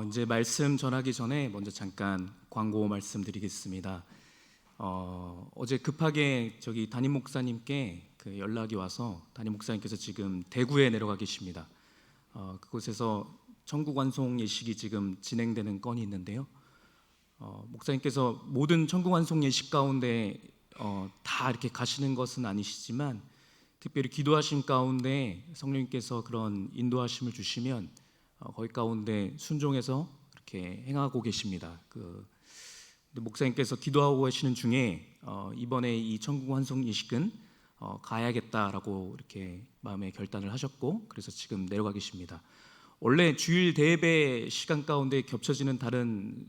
이제 말씀 전하기 전에 먼저 잠깐 광고 말씀드리겠습니다. 어제 급하게 저기 담임 목사님께 그 연락이 와서 담임 목사님께서 지금 대구에 내려가 계십니다. 그곳에서 천국 완송 예식이 지금 진행되는 건이 있는데요. 목사님께서 모든 천국 완송 예식 가운데 다 이렇게 가시는 것은 아니시지만 특별히 기도하신 가운데 성령님께서 그런 인도하심을 주시면 거기 가운데 순종해서 이렇게 행하고 계십니다. 목사님께서 기도하고 계시는 중에 이번에 이 천국 환송 예식은 가야겠다라고 이렇게 마음에 결단을 하셨고, 그래서 지금 내려가 계십니다. 원래 주일 대예배 시간 가운데 겹쳐지는 다른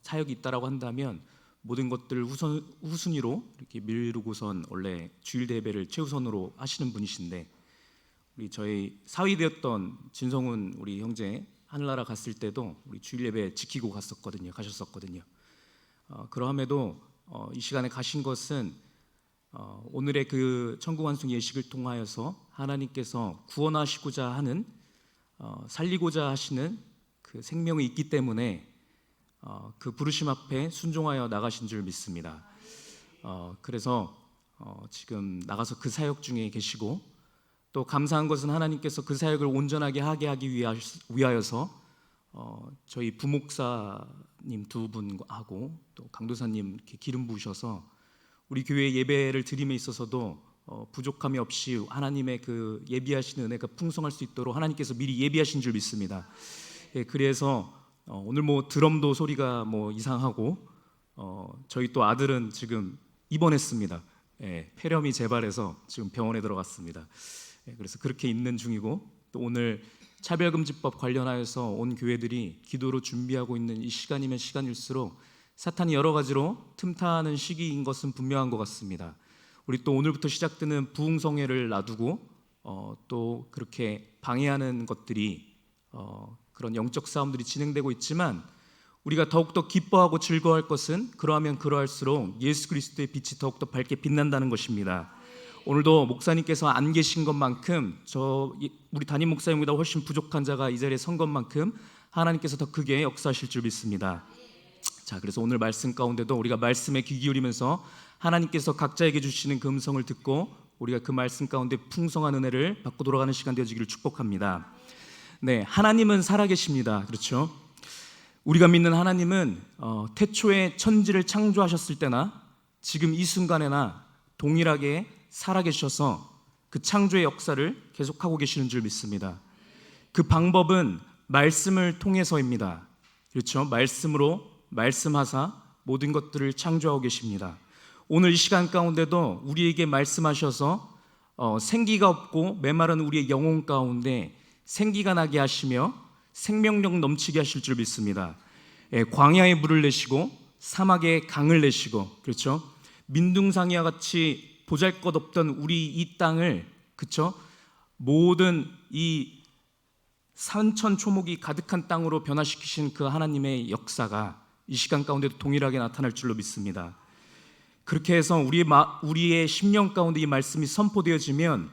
사역이 있다라고 한다면 모든 것들을 후순위로 이렇게 미루고선 원래 주일 대예배를 최우선으로 하시는 분이신데, 우리 저희 사위되었던 진성훈 우리 형제 하늘나라 갔을 때도 우리 주일 예배 지키고 가셨었거든요. 그러함에도 이 시간에 가신 것은 오늘의 그 천국 완송 예식을 통하여서 하나님께서 구원하시고자 하는 살리고자 하시는 그 생명이 있기 때문에 그 부르심 앞에 순종하여 나가신 줄 믿습니다. 그래서 지금 나가서 그 사역 중에 계시고, 또 감사한 것은 하나님께서 그 사역을 온전하게 하기 위하여서 저희 부목사님 두 분하고 또 강도사님 이렇게 기름 부으셔서 우리 교회 예배를 드림에 있어서도 부족함이 없이 하나님의 그 예비하신 은혜가 풍성할 수 있도록 하나님께서 미리 예비하신 줄 믿습니다. 그래서 오늘 드럼도 소리가 이상하고 저희 또 아들은 지금 입원했습니다. 폐렴이 재발해서 지금 병원에 들어갔습니다. 그래서 그렇게 있는 중이고, 또 오늘 차별금지법 관련하여서 온 교회들이 기도로 준비하고 있는 이 시간이면 시간일수록 사탄이 여러 가지로 틈타는 시기인 것은 분명한 것 같습니다. 우리 또 오늘부터 시작되는 부흥성회를 놔두고 또 그렇게 방해하는 것들이 그런 영적 싸움들이 진행되고 있지만, 우리가 더욱더 기뻐하고 즐거워할 것은 그러하면 그러할수록 예수 그리스도의 빛이 더욱더 밝게 빛난다는 것입니다. 오늘도 목사님께서 안 계신 것만큼 우리 담임 목사님보다 훨씬 부족한 자가 이 자리에 선 것만큼 하나님께서 더 크게 역사하실 줄 믿습니다. 자, 그래서 오늘 말씀 가운데도 우리가 말씀에 귀 기울이면서 하나님께서 각자에게 주시는 그 음성을 듣고 우리가 그 말씀 가운데 풍성한 은혜를 받고 돌아가는 시간 되어지기를 축복합니다. 네, 하나님은 살아계십니다. 그렇죠? 우리가 믿는 하나님은 태초에 천지를 창조하셨을 때나 지금 이 순간에나 동일하게 살아계셔서 그 창조의 역사를 계속하고 계시는 줄 믿습니다. 그 방법은 말씀을 통해서입니다. 그렇죠? 말씀으로 말씀하사 모든 것들을 창조하고 계십니다. 오늘 이 시간 가운데도 우리에게 말씀하셔서 생기가 없고 메마른 우리의 영혼 가운데 생기가 나게 하시며 생명력 넘치게 하실 줄 믿습니다. 광야에 물을 내시고 사막에 강을 내시고, 그렇죠? 민둥상이와 같이 보잘것없던 우리 이 땅을, 그렇죠? 모든 이 산천초목이 가득한 땅으로 변화시키신 그 하나님의 역사가 이 시간 가운데도 동일하게 나타날 줄로 믿습니다. 그렇게 해서 우리의 심령 가운데 이 말씀이 선포되어지면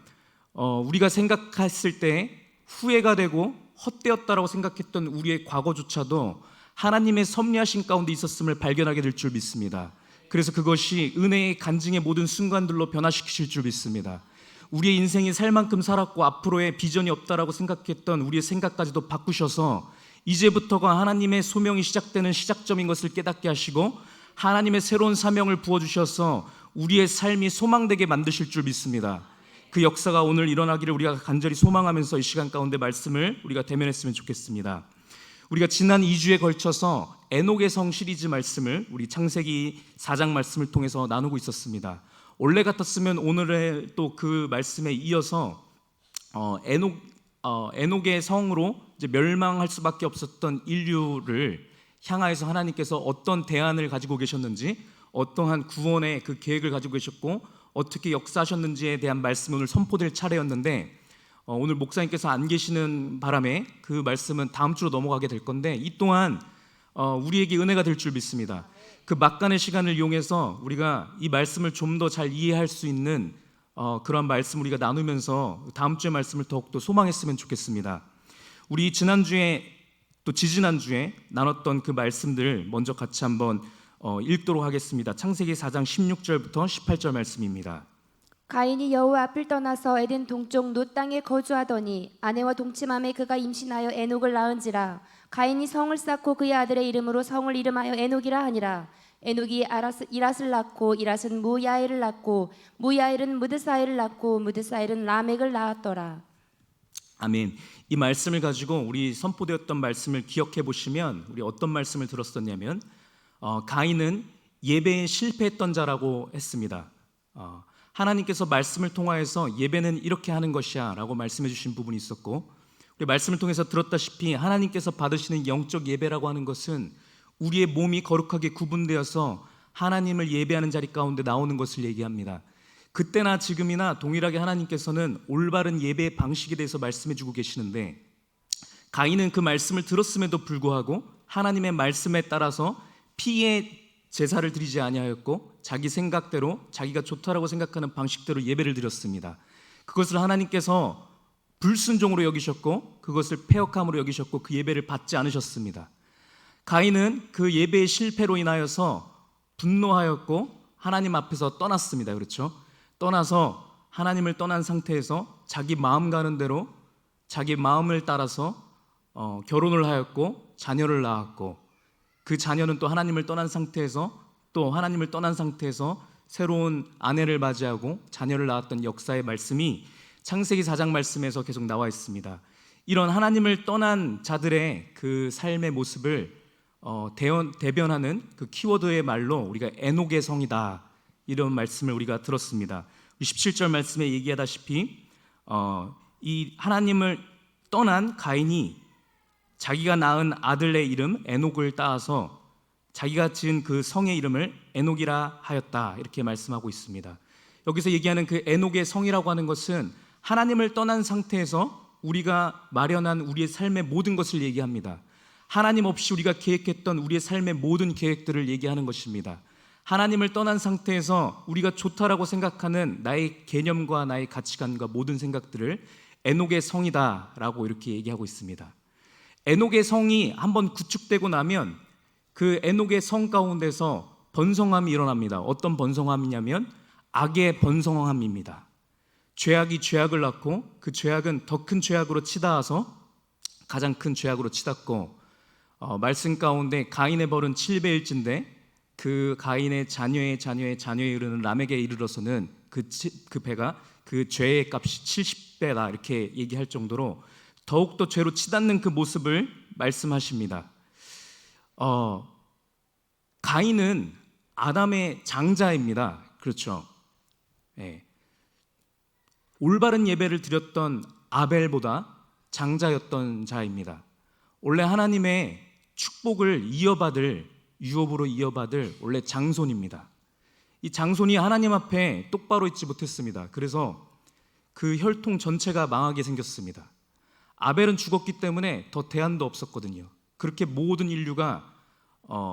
우리가 생각했을 때 후회가 되고 헛되었다라고 생각했던 우리의 과거조차도 하나님의 섭리하신 가운데 있었음을 발견하게 될 줄 믿습니다. 그래서 그것이 은혜의 간증의 모든 순간들로 변화시키실 줄 믿습니다. 우리의 인생이 살 만큼 살았고 앞으로의 비전이 없다라고 생각했던 우리의 생각까지도 바꾸셔서 이제부터가 하나님의 소명이 시작되는 시작점인 것을 깨닫게 하시고 하나님의 새로운 사명을 부어주셔서 우리의 삶이 소망되게 만드실 줄 믿습니다. 그 역사가 오늘 일어나기를 우리가 간절히 소망하면서 이 시간 가운데 말씀을 우리가 대면했으면 좋겠습니다. 우리가 지난 2주에 걸쳐서 에녹의 성 시리즈 말씀을 우리 창세기 4장 말씀을 통해서 나누고 있었습니다. 원래 같았으면 오늘의 또 그 말씀에 이어서 에녹의 성으로 이제 멸망할 수밖에 없었던 인류를 향하여서 하나님께서 어떤 대안을 가지고 계셨는지, 어떠한 구원의 그 계획을 가지고 계셨고 어떻게 역사하셨는지에 대한 말씀이 오늘 선포될 차례였는데, 오늘 목사님께서 안 계시는 바람에 그 말씀은 다음 주로 넘어가게 될 건데, 이 또한 우리에게 은혜가 될 줄 믿습니다. 그 막간의 시간을 이용해서 우리가 이 말씀을 좀 더 잘 이해할 수 있는 그런 말씀 우리가 나누면서 다음 주의 말씀을 더욱더 소망했으면 좋겠습니다. 우리 지난주에 또 지지난주에 나눴던 그 말씀들 먼저 같이 한번 읽도록 하겠습니다. 창세기 4장 16절부터 18절 말씀입니다. 가인이 여호와 앞을 떠나서 에덴 동쪽 놋 땅에 거주하더니 아내와 동침함에 그가 임신하여 에녹을 낳은지라. 가인이 성을 쌓고 그의 아들의 이름으로 성을 이름하여 에녹이라 하니라. 에녹이 이랏을 낳고 이랏은 무야엘을 낳고 무야엘은 무드사엘을 낳고 무드사엘은 라멕을 낳았더라. 아멘. 이 말씀을 가지고 우리 선포되었던 말씀을 기억해 보시면 우리 어떤 말씀을 들었었냐면 가인은 예배에 실패했던 자라고 했습니다. 하나님께서 말씀을 통하여서 예배는 이렇게 하는 것이야 라고 말씀해 주신 부분이 있었고, 우리 말씀을 통해서 들었다시피 하나님께서 받으시는 영적 예배라고 하는 것은 우리의 몸이 거룩하게 구분되어서 하나님을 예배하는 자리 가운데 나오는 것을 얘기합니다. 그때나 지금이나 동일하게 하나님께서는 올바른 예배의 방식에 대해서 말씀해 주고 계시는데, 가인은 그 말씀을 들었음에도 불구하고 하나님의 말씀에 따라서 피의 제사를 드리지 아니하였고 자기 생각대로 자기가 좋다라고 생각하는 방식대로 예배를 드렸습니다. 그것을 하나님께서 불순종으로 여기셨고 그것을 패역함으로 여기셨고 그 예배를 받지 않으셨습니다. 가인은 그 예배의 실패로 인하여서 분노하였고 하나님 앞에서 떠났습니다. 그렇죠? 떠나서 하나님을 떠난 상태에서 자기 마음 가는 대로 자기 마음을 따라서 결혼을 하였고 자녀를 낳았고, 그 자녀는 또 하나님을 떠난 상태에서 또 하나님을 떠난 상태에서 새로운 아내를 맞이하고 자녀를 낳았던 역사의 말씀이 창세기 4장 말씀에서 계속 나와 있습니다. 이런 하나님을 떠난 자들의 그 삶의 모습을 대변하는 그 키워드의 말로 우리가 에녹의 성이다, 이런 말씀을 우리가 들었습니다. 17절 말씀에 얘기하다시피 이 하나님을 떠난 가인이 자기가 낳은 아들의 이름 에녹을 따서 자기가 지은 그 성의 이름을 에녹이라 하였다, 이렇게 말씀하고 있습니다. 여기서 얘기하는 그 에녹의 성이라고 하는 것은 하나님을 떠난 상태에서 우리가 마련한 우리의 삶의 모든 것을 얘기합니다. 하나님 없이 우리가 계획했던 우리의 삶의 모든 계획들을 얘기하는 것입니다. 하나님을 떠난 상태에서 우리가 좋다라고 생각하는 나의 개념과 나의 가치관과 모든 생각들을 에녹의 성이다라고 이렇게 얘기하고 있습니다. 에녹의 성이 한번 구축되고 나면 그 에녹의 성 가운데서 번성함이 일어납니다. 어떤 번성함이냐면 악의 번성함입니다. 죄악이 죄악을 낳고 그 죄악은 더 큰 죄악으로 치닫아서 가장 큰 죄악으로 치닫고, 말씀 가운데 가인의 벌은 7배일진데 그 가인의 자녀에 이르는 라멕에 이르러서는 그 배가 그 죄의 값이 70배다, 이렇게 얘기할 정도로 더욱더 죄로 치닫는 그 모습을 말씀하십니다. 가인은 아담의 장자입니다. 그렇죠? 네. 올바른 예배를 드렸던 아벨보다 장자였던 자입니다. 원래 하나님의 축복을 유업으로 이어받을 원래 장손입니다. 이 장손이 하나님 앞에 똑바로 있지 못했습니다. 그래서 그 혈통 전체가 망하게 생겼습니다. 아벨은 죽었기 때문에 더 대안도 없었거든요. 그렇게 모든 인류가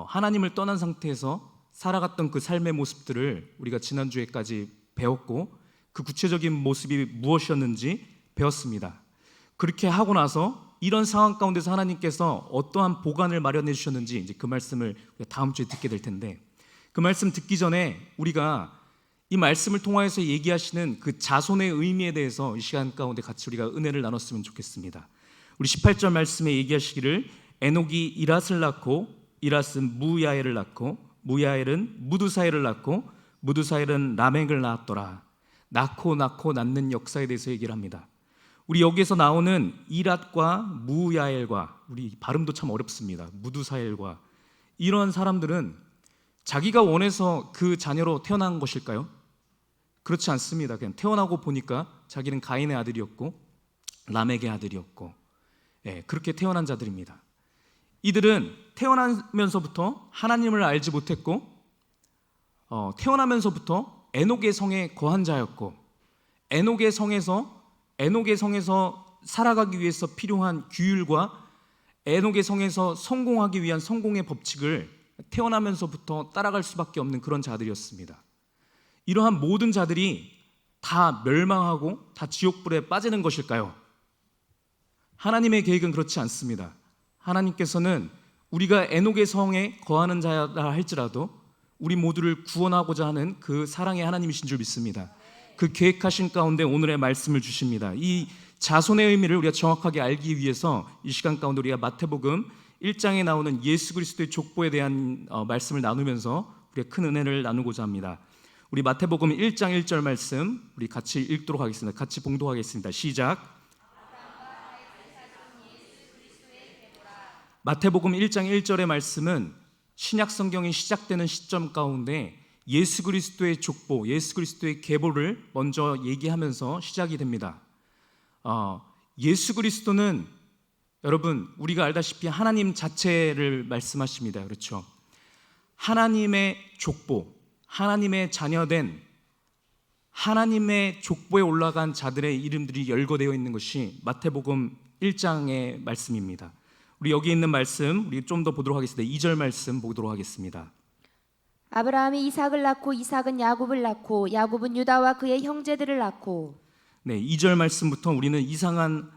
하나님을 떠난 상태에서 살아갔던 그 삶의 모습들을 우리가 지난주에까지 배웠고, 그 구체적인 모습이 무엇이었는지 배웠습니다. 그렇게 하고 나서 이런 상황 가운데서 하나님께서 어떠한 보관을 마련해 주셨는지 이제 그 말씀을 다음 주에 듣게 될 텐데, 그 말씀 듣기 전에 우리가 이 말씀을 통하여서 얘기하시는 그 자손의 의미에 대해서 이 시간 가운데 같이 우리가 은혜를 나눴으면 좋겠습니다. 우리 18절 말씀에 얘기하시기를 에녹이 이랏을 낳고 이랏은 무야엘을 낳고 무야엘은 무드사엘을 낳고 무드사엘은 라멕을 낳았더라. 낳고 낳는 역사에 대해서 얘기를 합니다. 우리 여기에서 나오는 이랏과 무야엘과, 우리 발음도 참 어렵습니다. 무드사엘과, 이런 사람들은 자기가 원해서 그 자녀로 태어난 것일까요? 그렇지 않습니다. 그냥 태어나고 보니까 자기는 가인의 아들이었고 라멕의 아들이었고, 그렇게 태어난 자들입니다. 이들은 태어나면서부터 하나님을 알지 못했고, 태어나면서부터 에녹의 성에 거한 자였고, 에녹의 성에서 살아가기 위해서 필요한 규율과 에녹의 성에서 성공하기 위한 성공의 법칙을 태어나면서부터 따라갈 수밖에 없는 그런 자들이었습니다. 이러한 모든 자들이 다 멸망하고 다 지옥불에 빠지는 것일까요? 하나님의 계획은 그렇지 않습니다. 하나님께서는 우리가 에녹의 성에 거하는 자라 할지라도 우리 모두를 구원하고자 하는 그 사랑의 하나님이신 줄 믿습니다. 그 계획하신 가운데 오늘의 말씀을 주십니다. 이 자손의 의미를 우리가 정확하게 알기 위해서 이 시간 가운데 우리가 마태복음 1장에 나오는 예수 그리스도의 족보에 대한 말씀을 나누면서 우리가 큰 은혜를 나누고자 합니다. 우리 마태복음 1장 1절 말씀 우리 같이 읽도록 하겠습니다. 같이 봉독하겠습니다. 시작. 마태복음 1장 1절의 말씀은 신약 성경이 시작되는 시점 가운데 예수 그리스도의 족보, 예수 그리스도의 계보를 먼저 얘기하면서 시작이 됩니다. 예수 그리스도는 여러분 우리가 알다시피 하나님 자체를 말씀하십니다. 그렇죠? 하나님의 족보, 하나님의 자녀된 하나님의 족보에 올라간 자들의 이름들이 열거되어 있는 것이 마태복음 1장의 말씀입니다. 우리 여기 있는 말씀 우리 좀 더 보도록 하겠습니다. 2절 말씀 보도록 하겠습니다. 아브라함이 이삭을 낳고 이삭은 야곱을 낳고 야곱은 유다와 그의 형제들을 낳고. 네, 2절 말씀부터 우리는 이상한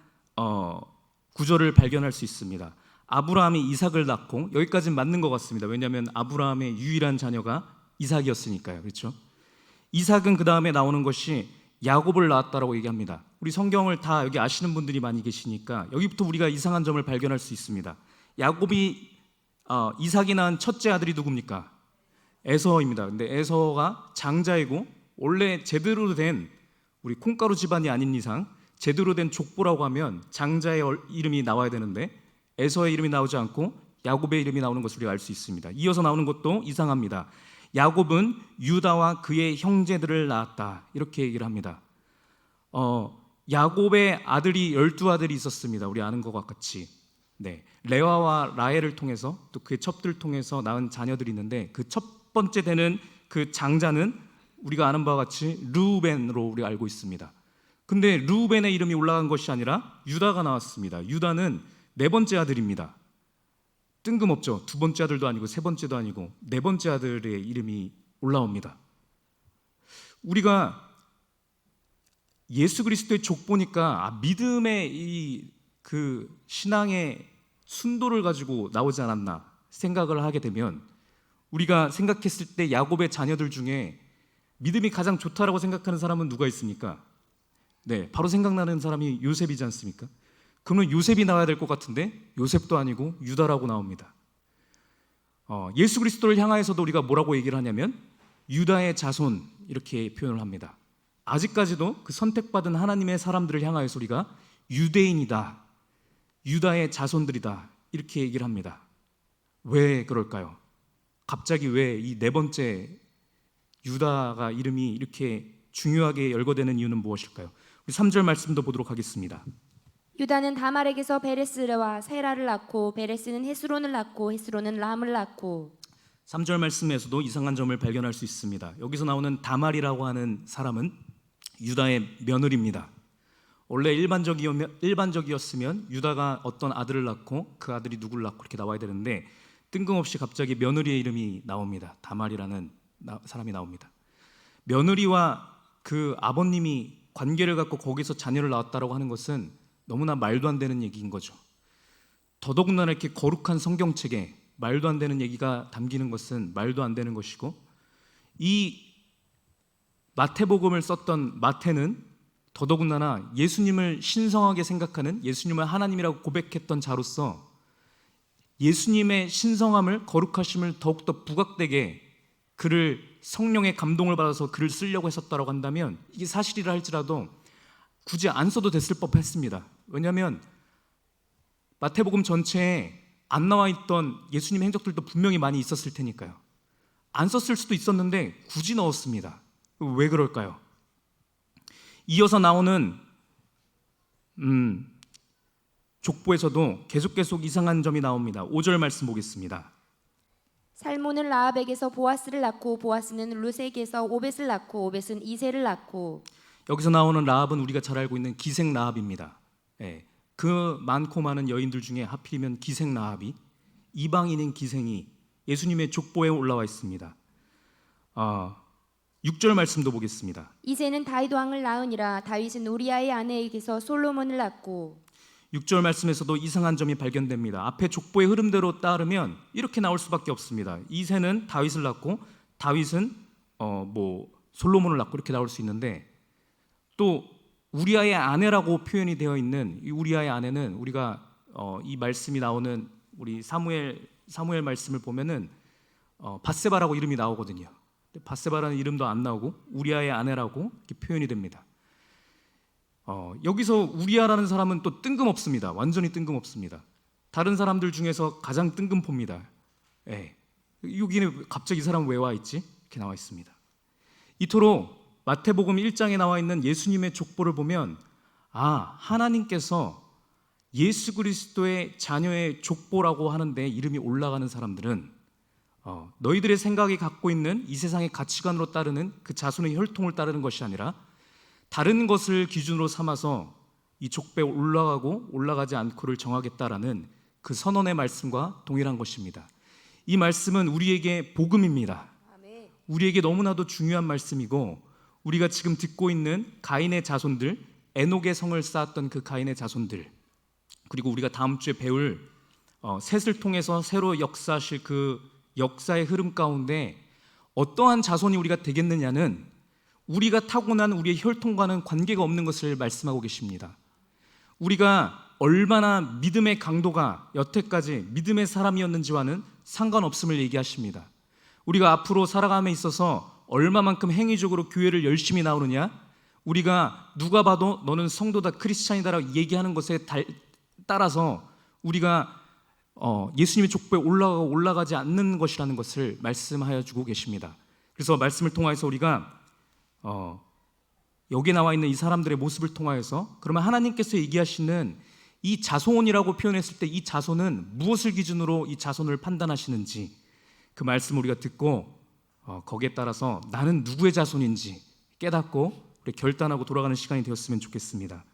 구절을 발견할 수 있습니다. 아브라함이 이삭을 낳고 여기까지는 맞는 것 같습니다. 왜냐하면 아브라함의 유일한 자녀가 이삭이었으니까요. 그렇죠? 이삭은 그 다음에 나오는 것이 야곱을 낳았다라고 얘기합니다. 우리 성경을 다 여기 아시는 분들이 많이 계시니까 여기부터 우리가 이상한 점을 발견할 수 있습니다. 야곱이 이삭이 낳은 첫째 아들이 누굽니까? 에서입니다. 근데 에서가 장자이고 원래 제대로 된 우리 콩가루 집안이 아닌 이상 제대로 된 족보라고 하면 장자의 이름이 나와야 되는데 에서의 이름이 나오지 않고 야곱의 이름이 나오는 것을 우리가 알 수 있습니다. 이어서 나오는 것도 이상합니다. 야곱은 유다와 그의 형제들을 낳았다 이렇게 얘기를 합니다. 야곱의 아들이 12아들이 있었습니다. 우리 아는 것과 같이 네, 레아와 라헬을 통해서 또 그의 첩들을 통해서 낳은 자녀들이 있는데 그 첫 번째 되는 그 장자는 우리가 아는 바와 같이 르우벤으로 우리가 알고 있습니다. 근데 르우벤의 이름이 올라간 것이 아니라 유다가 나왔습니다. 유다는 네 번째 아들입니다. 뜬금없죠. 두 번째 아들도 아니고 세 번째도 아니고 네 번째 아들의 이름이 올라옵니다. 우리가 예수 그리스도의 족보니까 믿음의 그 신앙의 순도를 가지고 나오지 않았나 생각을 하게 되면 우리가 생각했을 때 야곱의 자녀들 중에 믿음이 가장 좋다라고 생각하는 사람은 누가 있습니까? 네, 바로 생각나는 사람이 요셉이지 않습니까? 그러면 요셉이 나와야 될 것 같은데 요셉도 아니고 유다라고 나옵니다. 예수 그리스도를 향하여서도 우리가 뭐라고 얘기를 하냐면 유다의 자손 이렇게 표현을 합니다. 아직까지도 그 선택받은 하나님의 사람들을 향하여서 우리가 유대인이다, 유다의 자손들이다 이렇게 얘기를 합니다. 왜 그럴까요? 갑자기 왜 이 네 번째 유다가 이름이 이렇게 중요하게 열거되는 이유는 무엇일까요? 우리 3절 말씀도 보도록 하겠습니다. 유다는 다말에게서 베레스와 세라를 낳고 베레스는 헤스론을 낳고 헤스론은 람을 낳고. 3절 말씀에서도 이상한 점을 발견할 수 있습니다. 여기서 나오는 다말이라고 하는 사람은 유다의 며느리입니다. 원래 일반적이었으면 유다가 어떤 아들을 낳고 그 아들이 누구를 낳고 이렇게 나와야 되는데 뜬금없이 갑자기 며느리의 이름이 나옵니다. 다말이라는 사람이 나옵니다. 며느리와 그 아버님이 관계를 갖고 거기서 자녀를 낳았다라고 하는 것은 너무나 말도 안 되는 얘기인 거죠. 더더군다나 이렇게 거룩한 성경책에 말도 안 되는 얘기가 담기는 것은 말도 안 되는 것이고 이 마태복음을 썼던 마태는 더더군다나 예수님을 신성하게 생각하는 예수님을 하나님이라고 고백했던 자로서 예수님의 신성함을 거룩하심을 더욱더 부각되게 그를 성령의 감동을 받아서 글을 쓰려고 했었다고 한다면 이게 사실이라 할지라도 굳이 안 써도 됐을 법했습니다. 왜냐하면 마태복음 전체에 안 나와 있던 예수님의 행적들도 분명히 많이 있었을 테니까요. 안 썼을 수도 있었는데 굳이 넣었습니다. 왜 그럴까요? 이어서 나오는 족보에서도 계속 이상한 점이 나옵니다. 5절 말씀 보겠습니다. 살몬은 라합에게서 보아스를 낳고 보아스는 루세에게서 오벳을 낳고 오벳은 이세를 낳고. 여기서 나오는 라합은 우리가 잘 알고 있는 기생 라합입니다. 예, 그 많고 많은 여인들 중에 하필이면 기생 라합이 이방인인 기생이 예수님의 족보에 올라와 있습니다. 6절 말씀도 보겠습니다. 이세는 다윗 왕을 낳으니라. 다윗은 우리아의 아내에게서 솔로몬을 낳고. 6절 말씀에서도 이상한 점이 발견됩니다. 앞에 족보의 흐름대로 따르면 이렇게 나올 수밖에 없습니다. 이새는 다윗을 낳고 다윗은 솔로몬을 낳고 이렇게 나올 수 있는데, 또 우리아의 아내라고 표현이 되어 있는 이 우리아의 아내는 우리가 이 말씀이 나오는 우리 사무엘 말씀을 보면은 밧세바라고 이름이 나오거든요. 밧세바라는 이름도 안 나오고 우리아의 아내라고 이렇게 표현이 됩니다. 여기서 우리아라는 사람은 또 뜬금없습니다. 완전히 뜬금없습니다. 다른 사람들 중에서 가장 뜬금포입니다. 여기는 갑자기 이 사람은 왜 와 있지? 이렇게 나와 있습니다. 이토록 마태복음 1장에 나와 있는 예수님의 족보를 보면 하나님께서 예수 그리스도의 자녀의 족보라고 하는데 이름이 올라가는 사람들은 너희들의 생각이 갖고 있는 이 세상의 가치관으로 따르는 그 자손의 혈통을 따르는 것이 아니라 다른 것을 기준으로 삼아서 이 족보에 올라가고 올라가지 않고를 정하겠다라는 그 선언의 말씀과 동일한 것입니다. 이 말씀은 우리에게 복음입니다. 우리에게 너무나도 중요한 말씀이고, 우리가 지금 듣고 있는 가인의 자손들, 에녹의 성을 쌓았던 그 가인의 자손들, 그리고 우리가 다음 주에 배울 셋을 통해서 새로 역사하실 그 역사의 흐름 가운데 어떠한 자손이 우리가 되겠느냐는 우리가 타고난 우리의 혈통과는 관계가 없는 것을 말씀하고 계십니다. 우리가 얼마나 믿음의 강도가 여태까지 믿음의 사람이었는지와는 상관없음을 얘기하십니다. 우리가 앞으로 살아감에 있어서 얼마만큼 행위적으로 교회를 열심히 나오느냐, 우리가 누가 봐도 너는 성도다, 크리스찬이다라고 얘기하는 것에 따라서 우리가 예수님의 족보에 올라가지 않는 것이라는 것을 말씀하여 주고 계십니다. 그래서 말씀을 통해서 우리가 여기 나와 있는 이 사람들의 모습을 통하여서, 그러면 하나님께서 얘기하시는 이 자손이라고 표현했을 때 이 자손은 무엇을 기준으로 이 자손을 판단하시는지 그 말씀을 우리가 듣고 거기에 따라서 나는 누구의 자손인지 깨닫고 우리 결단하고 돌아가는 시간이 되었으면 좋겠습니다.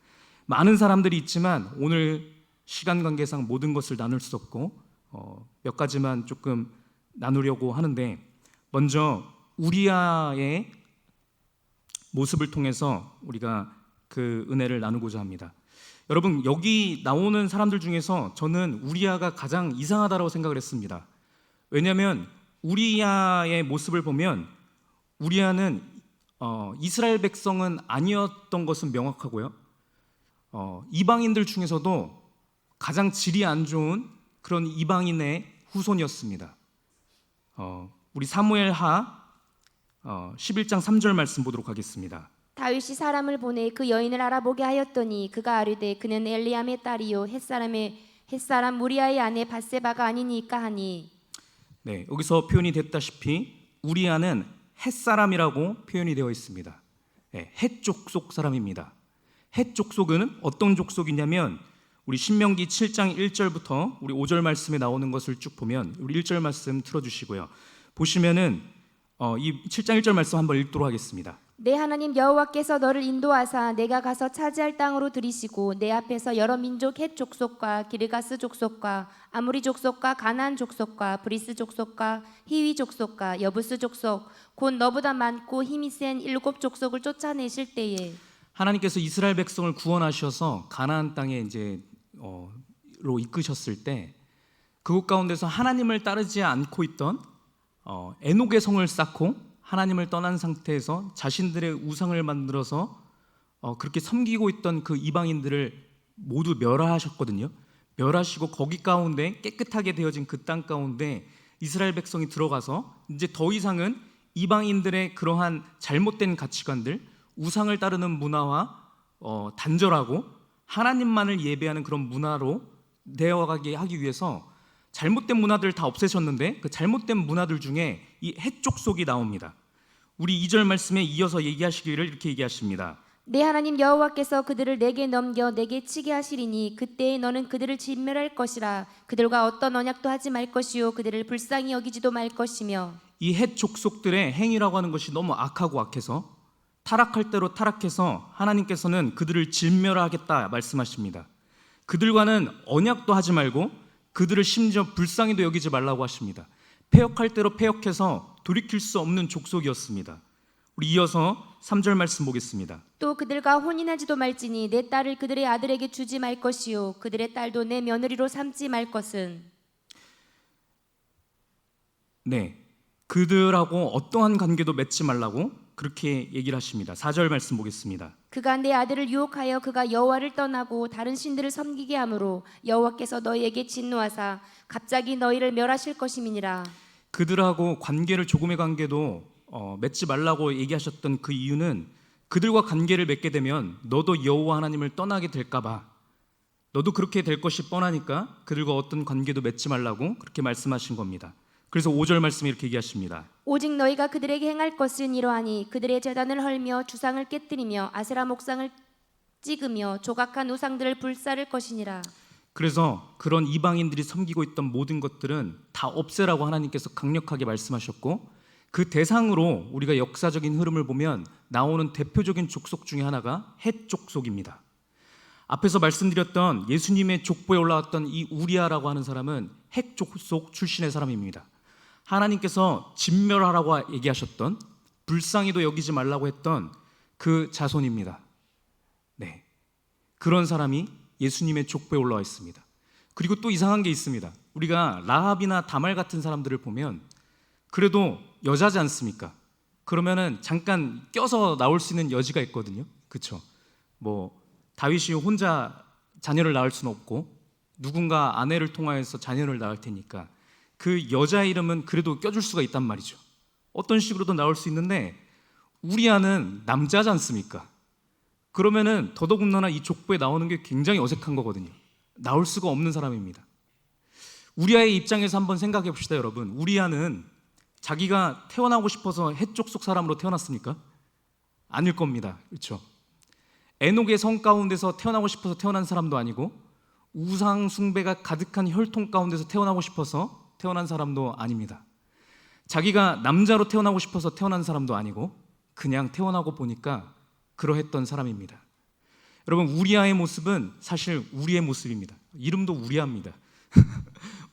많은 사람들이 있지만 오늘 시간 관계상 모든 것을 나눌 수 없고 몇 가지만 조금 나누려고 하는데, 먼저 우리아의 모습을 통해서 우리가 그 은혜를 나누고자 합니다. 여러분, 여기 나오는 사람들 중에서 저는 우리아가 가장 이상하다고 생각을 했습니다. 왜냐하면 우리아의 모습을 보면 우리아는 이스라엘 백성은 아니었던 것은 명확하고요, 이방인들 중에서도 가장 질이 안 좋은 그런 이방인의 후손이었습니다. 우리 사무엘하 11장 3절 말씀 보도록 하겠습니다. 다윗이 사람을 보내 그 여인을 알아보게 하였더니 그가 아뢰되 그는 엘리암의 딸이요 햇사람 우리아의 아내 밧세바가 아니니까 하니. 네, 여기서 표현이 됐다시피 우리아는 햇사람이라고 표현이 되어 있습니다. 햇 족속 사람입니다. 햇 족속은 어떤 족속이냐면 우리 신명기 7장 1절부터 우리 5절 말씀에 나오는 것을 쭉 보면, 우리 1절 말씀 틀어주시고요. 보시면은 이 7장 1절 말씀 한번 읽도록 하겠습니다. 내 하나님 여호와께서 너를 인도하사 내가 가서 차지할 땅으로 들이시고 내 앞에서 여러 민족 헷 족속과 기르가스 족속과 아무리 족속과 가나안 족속과 브리스 족속과 히위 족속과 여부스 족속 곧 너보다 많고 힘이 센 7 족속을 쫓아내실 때에, 하나님께서 이스라엘 백성을 구원하셔서 가나안 땅에 로 이끄셨을 때 그곳 가운데서 하나님을 따르지 않고 있던 에녹의 성을 쌓고 하나님을 떠난 상태에서 자신들의 우상을 만들어서 그렇게 섬기고 있던 그 이방인들을 모두 멸하셨거든요. 멸하시고 거기 가운데 깨끗하게 되어진 그 땅 가운데 이스라엘 백성이 들어가서 이제 더 이상은 이방인들의 그러한 잘못된 가치관들, 우상을 따르는 문화와 단절하고 하나님만을 예배하는 그런 문화로 되어가게 하기 위해서 잘못된 문화들을 다 없애셨는데, 그 잘못된 문화들 중에 이 헷 족속이 나옵니다. 우리 2절 말씀에 이어서 얘기하시기를 이렇게 얘기하십니다. 내 하나님 여호와께서 그들을 내게 넘겨 내게 치게 하시리니 그때에 너는 그들을 진멸할 것이라. 그들과 어떤 언약도 하지 말 것이요 그들을 불쌍히 여기지도 말 것이며. 이 헷 족속들의 행위라고 하는 것이 너무 악하고 악해서 타락할 대로 타락해서 하나님께서는 그들을 진멸하겠다 말씀하십니다. 그들과는 언약도 하지 말고 그들을 심지어 불쌍히도 여기지 말라고 하십니다. 패역할 대로 패역해서 돌이킬 수 없는 족속이었습니다. 우리 이어서 3절 말씀 보겠습니다. 또 그들과 혼인하지도 말지니 내 딸을 그들의 아들에게 주지 말 것이요 그들의 딸도 내 며느리로 삼지 말 것은. 네, 그들하고 어떠한 관계도 맺지 말라고 그렇게 얘기를 하십니다. 4절 말씀 보겠습니다. 그가 내 아들을 유혹하여 그가 여호와를 떠나고 다른 신들을 섬기게 하므로 여호와께서 너희에게 진노하사 갑자기 너희를 멸하실 것임이니라. 그들하고 관계를 조금의 관계도 맺지 말라고 얘기하셨던 그 이유는 그들과 관계를 맺게 되면 너도 여호와 하나님을 떠나게 될까 봐, 너도 그렇게 될 것이 뻔하니까 그들과 어떤 관계도 맺지 말라고 그렇게 말씀하신 겁니다. 그래서 5절 말씀에 이렇게 얘기하십니다. 오직 너희가 그들에게 행할 것은 이러하니 그들의 제단을 헐며 주상을 깨뜨리며 아세라 목상을 찍으며 조각한 우상들을 불사를 것이니라. 그래서 그런 이방인들이 섬기고 있던 모든 것들은 다 없애라고 하나님께서 강력하게 말씀하셨고, 그 대상으로 우리가 역사적인 흐름을 보면 나오는 대표적인 족속 중에 하나가 헷 족속입니다. 앞에서 말씀드렸던 예수님의 족보에 올라왔던 이 우리아라고 하는 사람은 헷 족속 출신의 사람입니다. 하나님께서 진멸하라고 얘기하셨던, 불쌍히도 여기지 말라고 했던 그 자손입니다. 네, 그런 사람이 예수님의 족보에 올라와 있습니다. 그리고 또 이상한 게 있습니다. 우리가 라합이나 다말 같은 사람들을 보면 그래도 여자지 않습니까? 그러면은 잠깐 껴서 나올 수 있는 여지가 있거든요. 그렇죠? 뭐 다윗이 혼자 자녀를 낳을 수는 없고 누군가 아내를 통하여서 자녀를 낳을 테니까 그 여자 이름은 그래도 껴줄 수가 있단 말이죠. 어떤 식으로도 나올 수 있는데 우리아는 남자지 않습니까? 그러면은 더더군다나 이 족보에 나오는 게 굉장히 어색한 거거든요. 나올 수가 없는 사람입니다. 우리아의 입장에서 한번 생각해 봅시다, 여러분. 우리아는 자기가 태어나고 싶어서 헷 족속 사람으로 태어났습니까? 아닐 겁니다. 그렇죠? 에녹의 성 가운데서 태어나고 싶어서 태어난 사람도 아니고 우상 숭배가 가득한 혈통 가운데서 태어나고 싶어서 태어난 사람도 아닙니다. 자기가 남자로 태어나고 싶어서 태어난 사람도 아니고 그냥 태어나고 보니까 그러했던 사람입니다. 여러분, 우리아의 모습은 사실 우리의 모습입니다. 이름도 우리아입니다.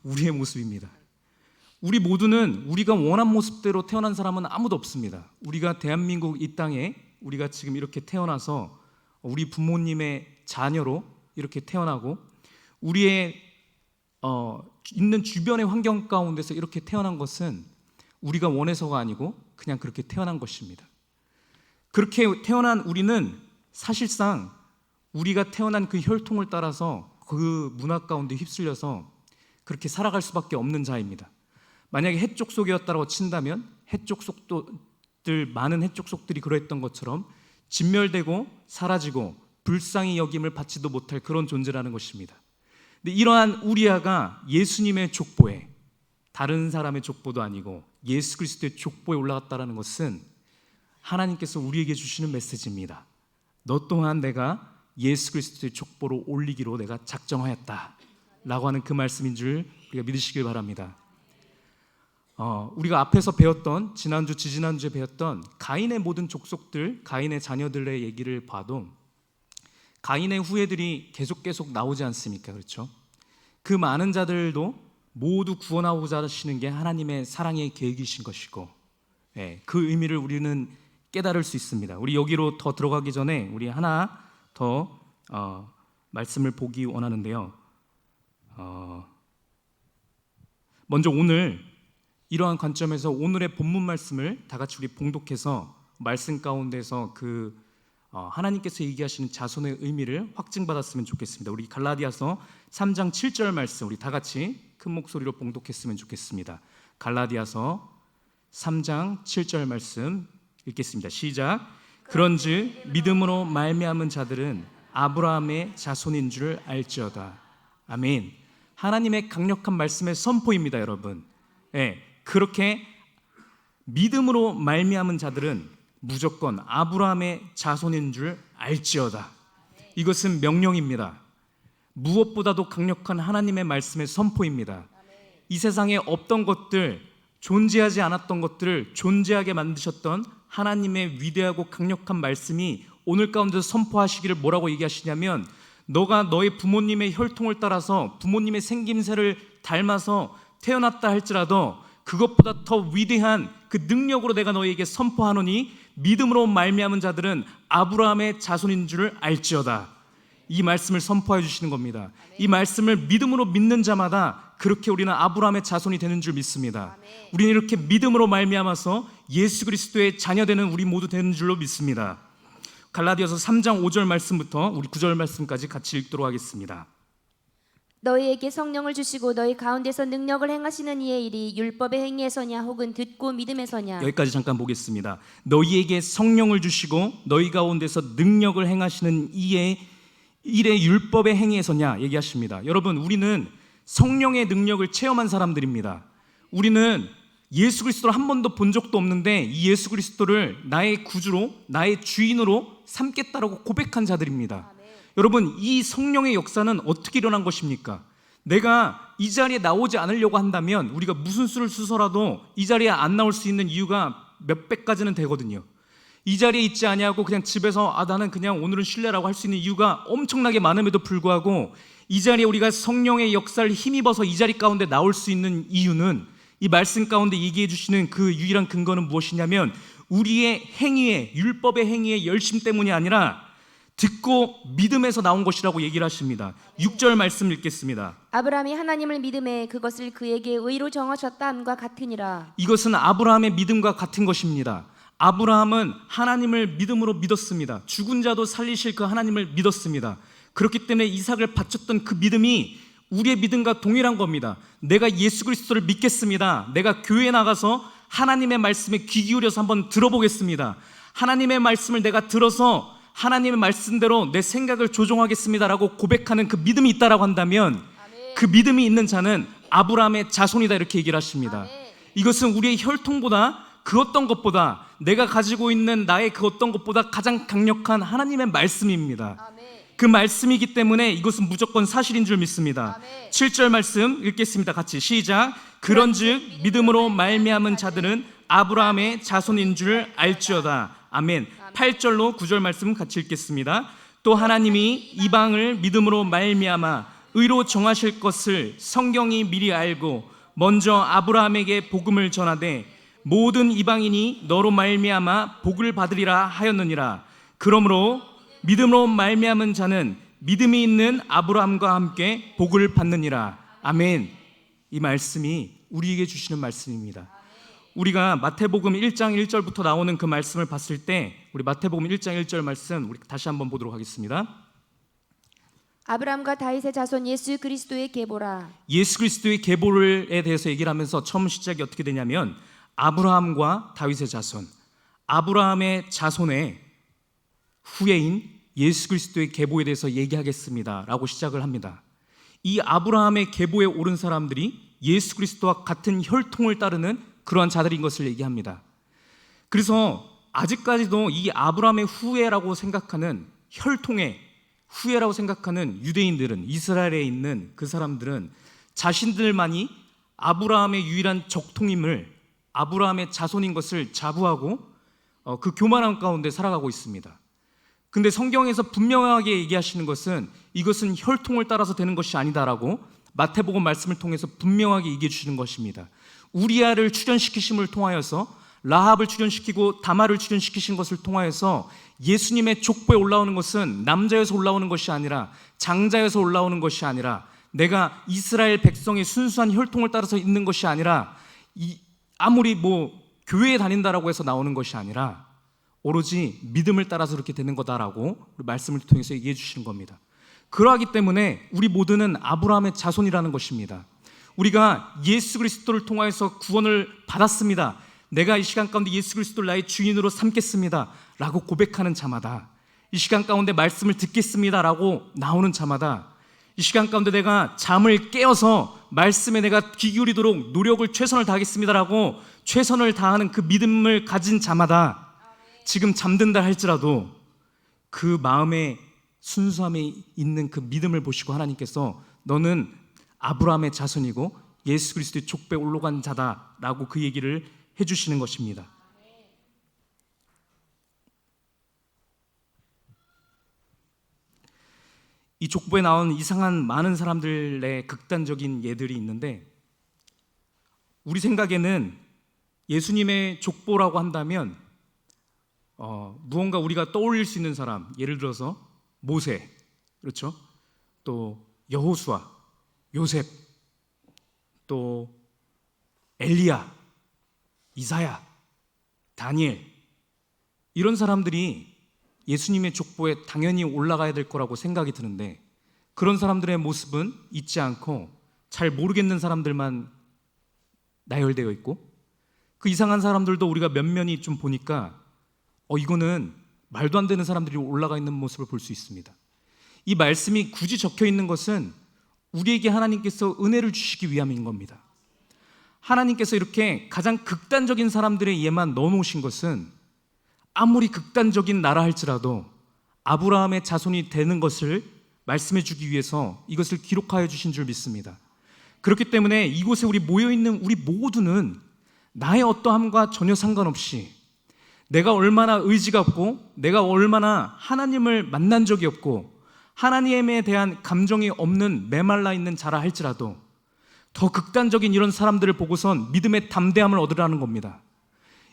우리의 모습입니다. 우리 모두는 우리가 원한 모습대로 태어난 사람은 아무도 없습니다. 우리가 대한민국 이 땅에 우리가 지금 이렇게 태어나서 우리 부모님의 자녀로 이렇게 태어나고 우리의 있는 주변의 환경 가운데서 이렇게 태어난 것은 우리가 원해서가 아니고 그냥 그렇게 태어난 것입니다. 그렇게 태어난 우리는 사실상 우리가 태어난 그 혈통을 따라서 그 문화 가운데 휩쓸려서 그렇게 살아갈 수밖에 없는 자입니다. 만약에 헷 족속이었다고 친다면 헷 족속들, 많은 헷 족속들이 그러했던 것처럼 진멸되고 사라지고 불쌍히 여김을 받지도 못할 그런 존재라는 것입니다. 근데 이러한 우리아가 예수님의 족보에, 다른 사람의 족보도 아니고 예수 그리스도의 족보에 올라갔다는 것은 하나님께서 우리에게 주시는 메시지입니다. 너 또한 내가 예수 그리스도의 족보로 올리기로 내가 작정하였다 라고 하는 그 말씀인 줄 우리가 믿으시길 바랍니다. 우리가 앞에서 배웠던, 지난주 지지난주에 배웠던 가인의 모든 족속들, 가인의 자녀들의 얘기를 봐도 가인의 후예들이 계속 나오지 않습니까? 그렇죠? 그 많은 자들도 모두 구원하고자 하시는 게 하나님의 사랑의 계획이신 것이고, 그 의미를 우리는 깨달을 수 있습니다. 우리 여기로 더 들어가기 전에 우리 하나 더 말씀을 보기 원하는데요. 먼저 오늘 이러한 관점에서 오늘의 본문 말씀을 다 같이 우리 봉독해서 말씀 가운데서 그 하나님께서 얘기하시는 자손의 의미를 확증받았으면 좋겠습니다. 우리 갈라디아서 3장 7절 말씀 우리 다 같이 큰 목소리로 봉독했으면 좋겠습니다. 갈라디아서 3장 7절 말씀 읽겠습니다. 시작. 그런즉 믿음으로 말미암은 자들은 아브라함의 자손인 줄 알지어다. 아멘. 하나님의 강력한 말씀의 선포입니다, 여러분. 그렇게 믿음으로 말미암은 자들은 무조건 아브라함의 자손인 줄 알지어다. 이것은 명령입니다. 무엇보다도 강력한 하나님의 말씀의 선포입니다. 이 세상에 없던 것들, 존재하지 않았던 것들을 존재하게 만드셨던 하나님의 위대하고 강력한 말씀이 오늘 가운데서 선포하시기를 뭐라고 얘기하시냐면, 너가 너의 부모님의 혈통을 따라서 부모님의 생김새를 닮아서 태어났다 할지라도 그것보다 더 위대한 그 능력으로 내가 너에게 선포하노니 믿음으로 말미암은 자들은 아브라함의 자손인 줄을 알지어다. 이 말씀을 선포해 주시는 겁니다. 이 말씀을 믿음으로 믿는 자마다 그렇게 우리는 아브라함의 자손이 되는 줄 믿습니다. 우리는 이렇게 믿음으로 말미암아서 예수 그리스도의 자녀되는 우리 모두 되는 줄로 믿습니다. 갈라디아서 3장 5절 말씀부터 우리 9절 말씀까지 같이 읽도록 하겠습니다. 너희에게 성령을 주시고 너희 가운데서 능력을 행하시는 이의 일이 율법의 행위에서냐 혹은 듣고 믿음에서냐. 여기까지 잠깐 보겠습니다. 너희에게 성령을 주시고 너희 가운데서 능력을 행하시는 이의 일의 율법의 행위에서냐 얘기하십니다. 여러분, 우리는 성령의 능력을 체험한 사람들입니다. 우리는 예수 그리스도를 한 번도 본 적도 없는데 이 예수 그리스도를 나의 구주로, 나의 주인으로 삼겠다라고 고백한 자들입니다. 여러분, 이 성령의 역사는 어떻게 일어난 것입니까? 내가 이 자리에 나오지 않으려고 한다면 우리가 무슨 수를 쓰서라도 이 자리에 안 나올 수 있는 이유가 몇백 가지는 되거든요. 이 자리에 있지 아니하고 그냥 집에서 나는 그냥 오늘은 쉴래라고 할 수 있는 이유가 엄청나게 많음에도 불구하고 이 자리에 우리가 성령의 역사를 힘입어서 이 자리 가운데 나올 수 있는 이유는, 이 말씀 가운데 얘기해 주시는 그 유일한 근거는 무엇이냐면 우리의 행위에, 율법의 행위에 열심 때문이 아니라 듣고 믿음에서 나온 것이라고 얘기를 하십니다. 6절 말씀 읽겠습니다. 아브라함이 하나님을 믿음에 그것을 그에게 의로 정하셨다 함과 같으니라. 이것은 아브라함의 믿음과 같은 것입니다. 아브라함은 하나님을 믿음으로 믿었습니다. 죽은 자도 살리실 그 하나님을 믿었습니다. 그렇기 때문에 이삭을 바쳤던 그 믿음이 우리의 믿음과 동일한 겁니다. 내가 예수 그리스도를 믿겠습니다. 내가 교회에 나가서 하나님의 말씀에 귀 기울여서 한번 들어보겠습니다. 하나님의 말씀을 내가 들어서 하나님의 말씀대로 내 생각을 조종하겠습니다라고 고백하는 그 믿음이 있다라고 한다면 그 믿음이 있는 자는 아브라함의 자손이다, 이렇게 얘기를 하십니다. 이것은 우리의 혈통보다 그 어떤 것보다, 내가 가지고 있는 나의 그 어떤 것보다 가장 강력한 하나님의 말씀입니다. 그 말씀이기 때문에 이것은 무조건 사실인 줄 믿습니다. 7절 말씀 읽겠습니다. 같이 시작. 그런즉 믿음으로 말미암은 자들은 아브라함의 자손인 줄 알지어다. 아멘. 8절로 9절 말씀 같이 읽겠습니다. 또 하나님이 이방을 믿음으로 말미암아 의로 정하실 것을 성경이 미리 알고 먼저 아브라함에게 복음을 전하되 모든 이방인이 너로 말미암아 복을 받으리라 하였느니라. 그러므로 믿음으로 말미암은 자는 믿음이 있는 아브라함과 함께 복을 받느니라. 아멘. 이 말씀이 우리에게 주시는 말씀입니다. 우리가 마태복음 1장 1절부터 나오는 그 말씀을 봤을 때 우리 마태복음 1장 1절 말씀 우리 다시 한번 보도록 하겠습니다. 아브라함과 다윗의 자손 예수 그리스도의 계보라. 예수 그리스도의 계보에 대해서 얘기를 하면서 처음 시작이 어떻게 되냐면 아브라함과 다윗의 자손, 아브라함의 자손의 후예인 예수 그리스도의 계보에 대해서 얘기하겠습니다 라고 시작을 합니다. 이 아브라함의 계보에 오른 사람들이 예수 그리스도와 같은 혈통을 따르는 그러한 자들인 것을 얘기합니다. 그래서 아직까지도 이 아브라함의 후예라고 생각하는, 혈통의 후예라고 생각하는 유대인들은, 이스라엘에 있는 그 사람들은 자신들만이 아브라함의 유일한 적통임을, 아브라함의 자손인 것을 자부하고 그 교만함 가운데 살아가고 있습니다. 근데 성경에서 분명하게 얘기하시는 것은 이것은 혈통을 따라서 되는 것이 아니다라고 마태복음 말씀을 통해서 분명하게 얘기해 주시는 것입니다. 우리아를 출현시키심을 통하여서, 라합을 출현시키고 다말을 출현시키신 것을 통하여서 예수님의 족보에 올라오는 것은 남자여서 올라오는 것이 아니라, 장자여서 올라오는 것이 아니라, 내가 이스라엘 백성의 순수한 혈통을 따라서 있는 것이 아니라, 아무리 교회에 다닌다라고 해서 나오는 것이 아니라 오로지 믿음을 따라서 그렇게 되는 거다라고 말씀을 통해서 얘기해 주시는 겁니다. 그러하기 때문에 우리 모두는 아브라함의 자손이라는 것입니다. 우리가 예수 그리스도를 통하여서 구원을 받았습니다. 내가 이 시간 가운데 예수 그리스도를 나의 주인으로 삼겠습니다 라고 고백하는 자마다, 이 시간 가운데 말씀을 듣겠습니다 라고 나오는 자마다, 이 시간 가운데 내가 잠을 깨어서 말씀에 내가 귀 기울이도록 노력을 최선을 다하겠습니다 라고 최선을 다하는 그 믿음을 가진 자마다, 지금 잠든다 할지라도 그 마음에 순수함에 있는 그 믿음을 보시고 하나님께서 너는 아브라함의 자손이고 예수 그리스도의 족보에 올라간 자다라고 그 얘기를 해주시는 것입니다. 이 족보에 나온 이상한 많은 사람들의 극단적인 예들이 있는데, 우리 생각에는 예수님의 족보라고 한다면 무언가 우리가 떠올릴 수 있는 사람, 예를 들어서 모세, 그렇죠? 또 여호수아, 요셉, 또 엘리야, 이사야, 다니엘, 이런 사람들이 예수님의 족보에 당연히 올라가야 될 거라고 생각이 드는데, 그런 사람들의 모습은 있지 않고 잘 모르겠는 사람들만 나열되어 있고, 그 이상한 사람들도 우리가 면면이 좀 보니까 이거는 말도 안 되는 사람들이 올라가 있는 모습을 볼 수 있습니다. 이 말씀이 굳이 적혀 있는 것은 우리에게 하나님께서 은혜를 주시기 위함인 겁니다. 하나님께서 이렇게 가장 극단적인 사람들의 예만 넣어놓으신 것은 아무리 극단적인 나라 할지라도 아브라함의 자손이 되는 것을 말씀해 주기 위해서 이것을 기록하여 주신 줄 믿습니다. 그렇기 때문에 이곳에 우리 모여있는 우리 모두는 나의 어떠함과 전혀 상관없이 내가 얼마나 의지가 없고 내가 얼마나 하나님을 만난 적이 없고 하나님에 대한 감정이 없는 메말라 있는 자라 할지라도 더 극단적인 이런 사람들을 보고선 믿음의 담대함을 얻으라는 겁니다.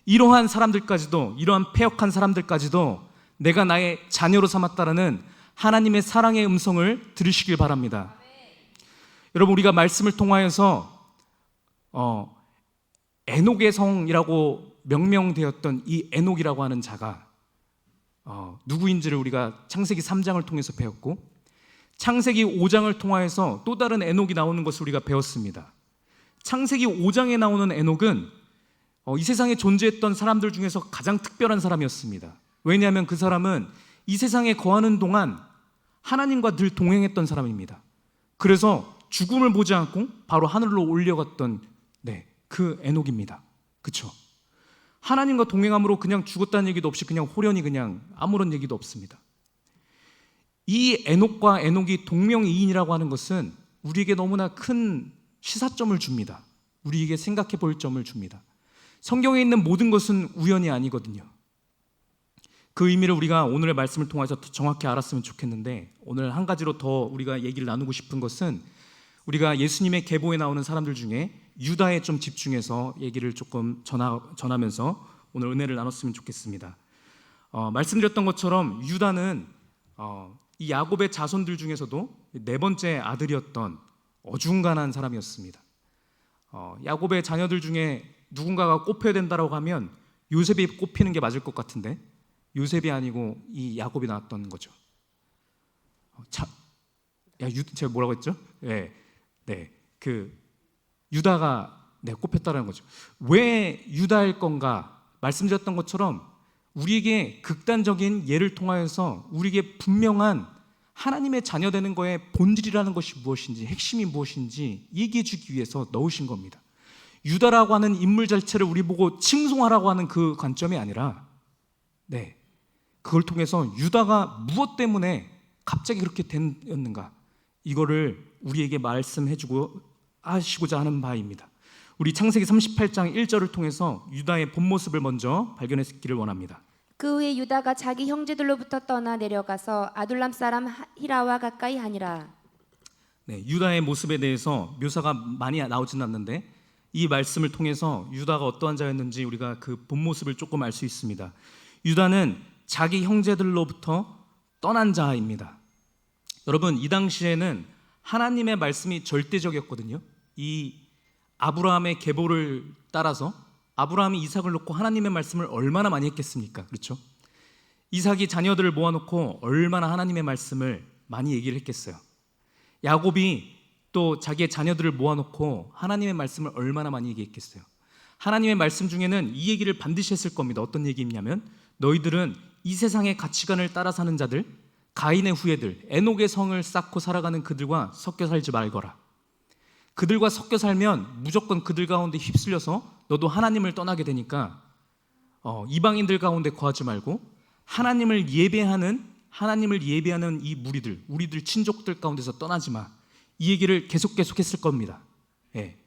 이러한 사람들까지도, 이러한 패역한 사람들까지도 내가 나의 자녀로 삼았다라는 하나님의 사랑의 음성을 들으시길 바랍니다. 여러분, 우리가 말씀을 통하여서 에녹의 성이라고 명명되었던 이 에녹이라고 하는 자가 누구인지를 우리가 창세기 3장을 통해서 배웠고, 창세기 5장을 통하여서 또 다른 에녹이 나오는 것을 우리가 배웠습니다. 창세기 5장에 나오는 에녹은 이 세상에 존재했던 사람들 중에서 가장 특별한 사람이었습니다. 왜냐하면 그 사람은 이 세상에 거하는 동안 하나님과 늘 동행했던 사람입니다. 그래서 죽음을 보지 않고 바로 하늘로 올려갔던 그 에녹입니다. 그렇죠? 하나님과 동행함으로 그냥 죽었다는 얘기도 없이 그냥 호련히 그냥 아무런 얘기도 없습니다. 이 에녹과 에녹이 동명이인이라고 하는 것은 우리에게 너무나 큰 시사점을 줍니다. 우리에게 생각해 볼 점을 줍니다. 성경에 있는 모든 것은 우연이 아니거든요. 그 의미를 우리가 오늘의 말씀을 통해서 정확히 알았으면 좋겠는데, 오늘 한 가지로 더 우리가 얘기를 나누고 싶은 것은 우리가 예수님의 계보에 나오는 사람들 중에 유다에 좀 집중해서 얘기를 조금 전하면서 오늘 은혜를 나눴으면 좋겠습니다. 말씀드렸던 것처럼 유다는 이 야곱의 자손들 중에서도 네 번째 아들이었던 어중간한 사람이었습니다. 야곱의 자녀들 중에 누군가가 꼽혀야 된다고 하면 요셉이 꼽히는 게 맞을 것 같은데 요셉이 아니고 이 야곱이 나왔던 거죠. 제가 뭐라고 했죠? 그 유다가 꼽혔다는 거죠. 왜 유다일 건가? 말씀드렸던 것처럼 우리에게 극단적인 예를 통하여서 우리에게 분명한 하나님의 자녀 되는 거의 본질이라는 것이 무엇인지, 핵심이 무엇인지 얘기해 주기 위해서 넣으신 겁니다. 유다라고 하는 인물 자체를 우리 보고 칭송하라고 하는 그 관점이 아니라 그걸 통해서 유다가 무엇 때문에 갑자기 그렇게 됐는가, 이거를 우리에게 말씀해 주고 하시고자 하는 바입니다. 우리 창세기 38장 1절을 통해서 유다의 본 모습을 먼저 발견했기를 원합니다. 그 후에 유다가 자기 형제들로부터 떠나 내려가서 아둘람 사람 히라와 가까이 하니라. 유다의 모습에 대해서 묘사가 많이 나오진 않는데 이 말씀을 통해서 유다가 어떠한 자였는지 우리가 그 본 모습을 조금 알 수 있습니다. 유다는 자기 형제들로부터 떠난 자입니다. 여러분, 이 당시에는 하나님의 말씀이 절대적이었거든요. 이 아브라함의 계보를 따라서 아브라함이 이삭을 놓고 하나님의 말씀을 얼마나 많이 했겠습니까? 그렇죠? 이삭이 자녀들을 모아놓고 얼마나 하나님의 말씀을 많이 얘기를 했겠어요. 야곱이 또 자기의 자녀들을 모아놓고 하나님의 말씀을 얼마나 많이 얘기했겠어요. 하나님의 말씀 중에는 이 얘기를 반드시 했을 겁니다. 어떤 얘기냐면 너희들은 이 세상의 가치관을 따라 사는 자들, 가인의 후예들, 에녹의 성을 쌓고 살아가는 그들과 섞여 살지 말거라. 그들과 섞여 살면 무조건 그들 가운데 휩쓸려서 너도 하나님을 떠나게 되니까 이방인들 가운데 거하지 말고 하나님을 예배하는 이 무리들, 우리들 친족들 가운데서 떠나지 마. 이 얘기를 계속했을 겁니다.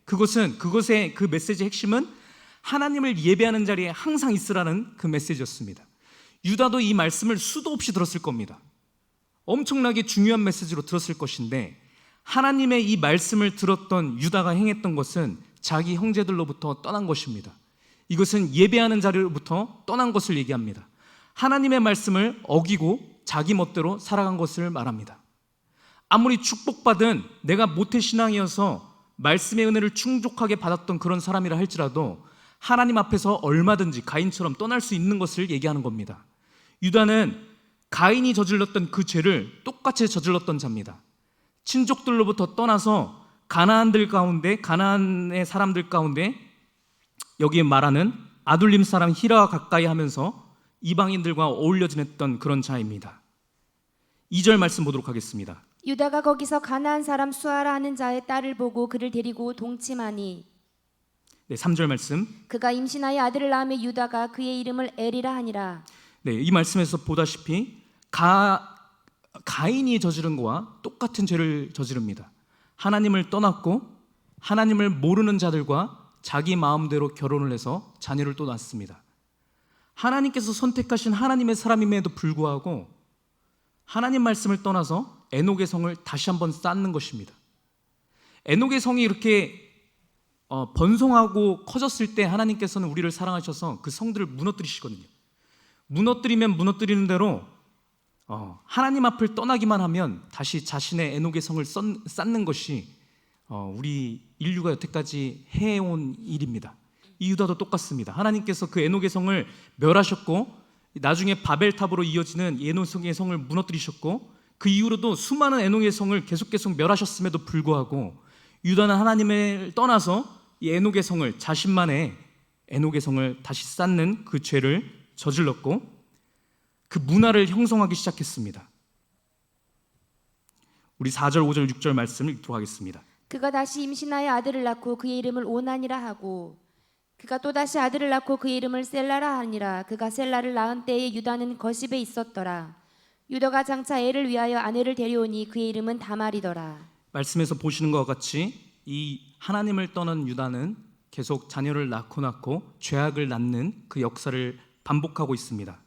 그것의 그 메시지의 핵심은 하나님을 예배하는 자리에 항상 있으라는 그 메시지였습니다. 유다도 이 말씀을 수도 없이 들었을 겁니다. 엄청나게 중요한 메시지로 들었을 것인데 하나님의 이 말씀을 들었던 유다가 행했던 것은 자기 형제들로부터 떠난 것입니다. 이것은 예배하는 자리로부터 떠난 것을 얘기합니다. 하나님의 말씀을 어기고 자기 멋대로 살아간 것을 말합니다. 아무리 축복받은 내가 모태신앙이어서 말씀의 은혜를 충족하게 받았던 그런 사람이라 할지라도 하나님 앞에서 얼마든지 가인처럼 떠날 수 있는 것을 얘기하는 겁니다. 유다는 가인이 저질렀던 그 죄를 똑같이 저질렀던 자입니다. 친족들로부터 떠나서 가나안의 사람들 가운데 여기에 말하는 아둘림 사람 히라와 가까이 하면서 이방인들과 어울려 지냈던 그런 자입니다. 2절 말씀 보도록 하겠습니다. 유다가 거기서 가나안 사람 수아라 하는 자의 딸을 보고 그를 데리고 동침하니 3절 말씀. 그가 임신하여 아들을 낳으며 유다가 그의 이름을 엘이라 하니라. 이 말씀에서 보다시피 가인이 저지른 거와 똑같은 죄를 저지릅니다. 하나님을 떠났고 하나님을 모르는 자들과 자기 마음대로 결혼을 해서 자녀를 또 낳습니다. 하나님께서 선택하신 하나님의 사람임에도 불구하고 하나님 말씀을 떠나서 에녹의 성을 다시 한번 쌓는 것입니다. 에녹의 성이 이렇게 번성하고 커졌을 때 하나님께서는 우리를 사랑하셔서 그 성들을 무너뜨리시거든요. 무너뜨리면 무너뜨리는 대로 하나님 앞을 떠나기만 하면 다시 자신의 에녹의 성을 쌓는 것이 우리 인류가 여태까지 해온 일입니다. 이 유다도 똑같습니다. 하나님께서 그 에녹의 성을 멸하셨고 나중에 바벨탑으로 이어지는 에녹의 성을 무너뜨리셨고 그 이후로도 수많은 에녹의 성을 계속 멸하셨음에도 불구하고 유다는 하나님을 떠나서 이 에녹의 성을 자신만의 에녹의 성을 다시 쌓는 그 죄를 저질렀고 그 문화를 형성하기 시작했습니다. 우리 4절, 5절, 6절 말씀을 읽도록 하겠습니다. 그가 다시 임신하여 아들을 낳고 그의 이름을 오난이라 하고 그가 또다시 아들을 낳고 그의 이름을 셀라라 하니라. 그가 셀라를 낳은 때에 유다는 거십에 있었더라. 유다가 장차 애를 위하여 아내를 데려오니 그의 이름은 다말이더라. 말씀에서 보시는 것과 같이 이 하나님을 떠난 유다는 계속 자녀를 낳고 죄악을 낳는 그 역사를 반복하고 있습니다.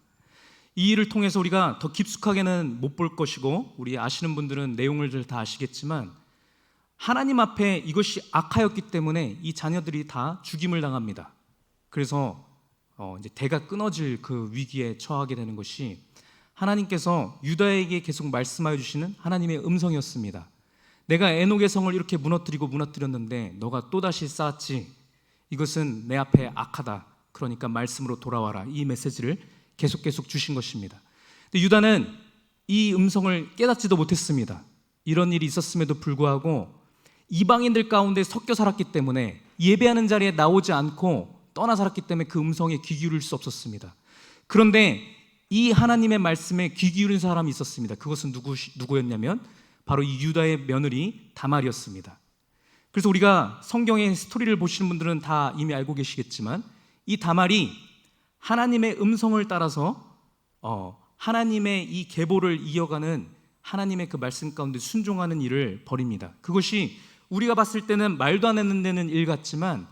이 일을 통해서 우리가 더 깊숙하게는 못 볼 것이고 우리 아시는 분들은 내용을 다 아시겠지만 하나님 앞에 이것이 악하였기 때문에 이 자녀들이 다 죽임을 당합니다. 그래서 이제 대가 끊어질 그 위기에 처하게 되는 것이 하나님께서 유다에게 계속 말씀하여 주시는 하나님의 음성이었습니다. 내가 에녹의 성을 이렇게 무너뜨렸는데 너가 또다시 쌓았지. 이것은 내 앞에 악하다. 그러니까 말씀으로 돌아와라. 이 메시지를 계속 주신 것입니다. 근데 유다는 이 음성을 깨닫지도 못했습니다. 이런 일이 있었음에도 불구하고 이방인들 가운데 섞여 살았기 때문에 예배하는 자리에 나오지 않고 떠나 살았기 때문에 그 음성에 귀 기울일 수 없었습니다. 그런데 이 하나님의 말씀에 귀 기울인 사람이 있었습니다. 그것은 누구였냐면 바로 이 유다의 며느리 다말이었습니다. 그래서 우리가 성경의 스토리를 보시는 분들은 다 이미 알고 계시겠지만 이 다말이 하나님의 음성을 따라서 하나님의 이 계보를 이어가는 하나님의 그 말씀 가운데 순종하는 일을 벌입니다. 그것이 우리가 봤을 때는 말도 안 하는 데는 일 같지만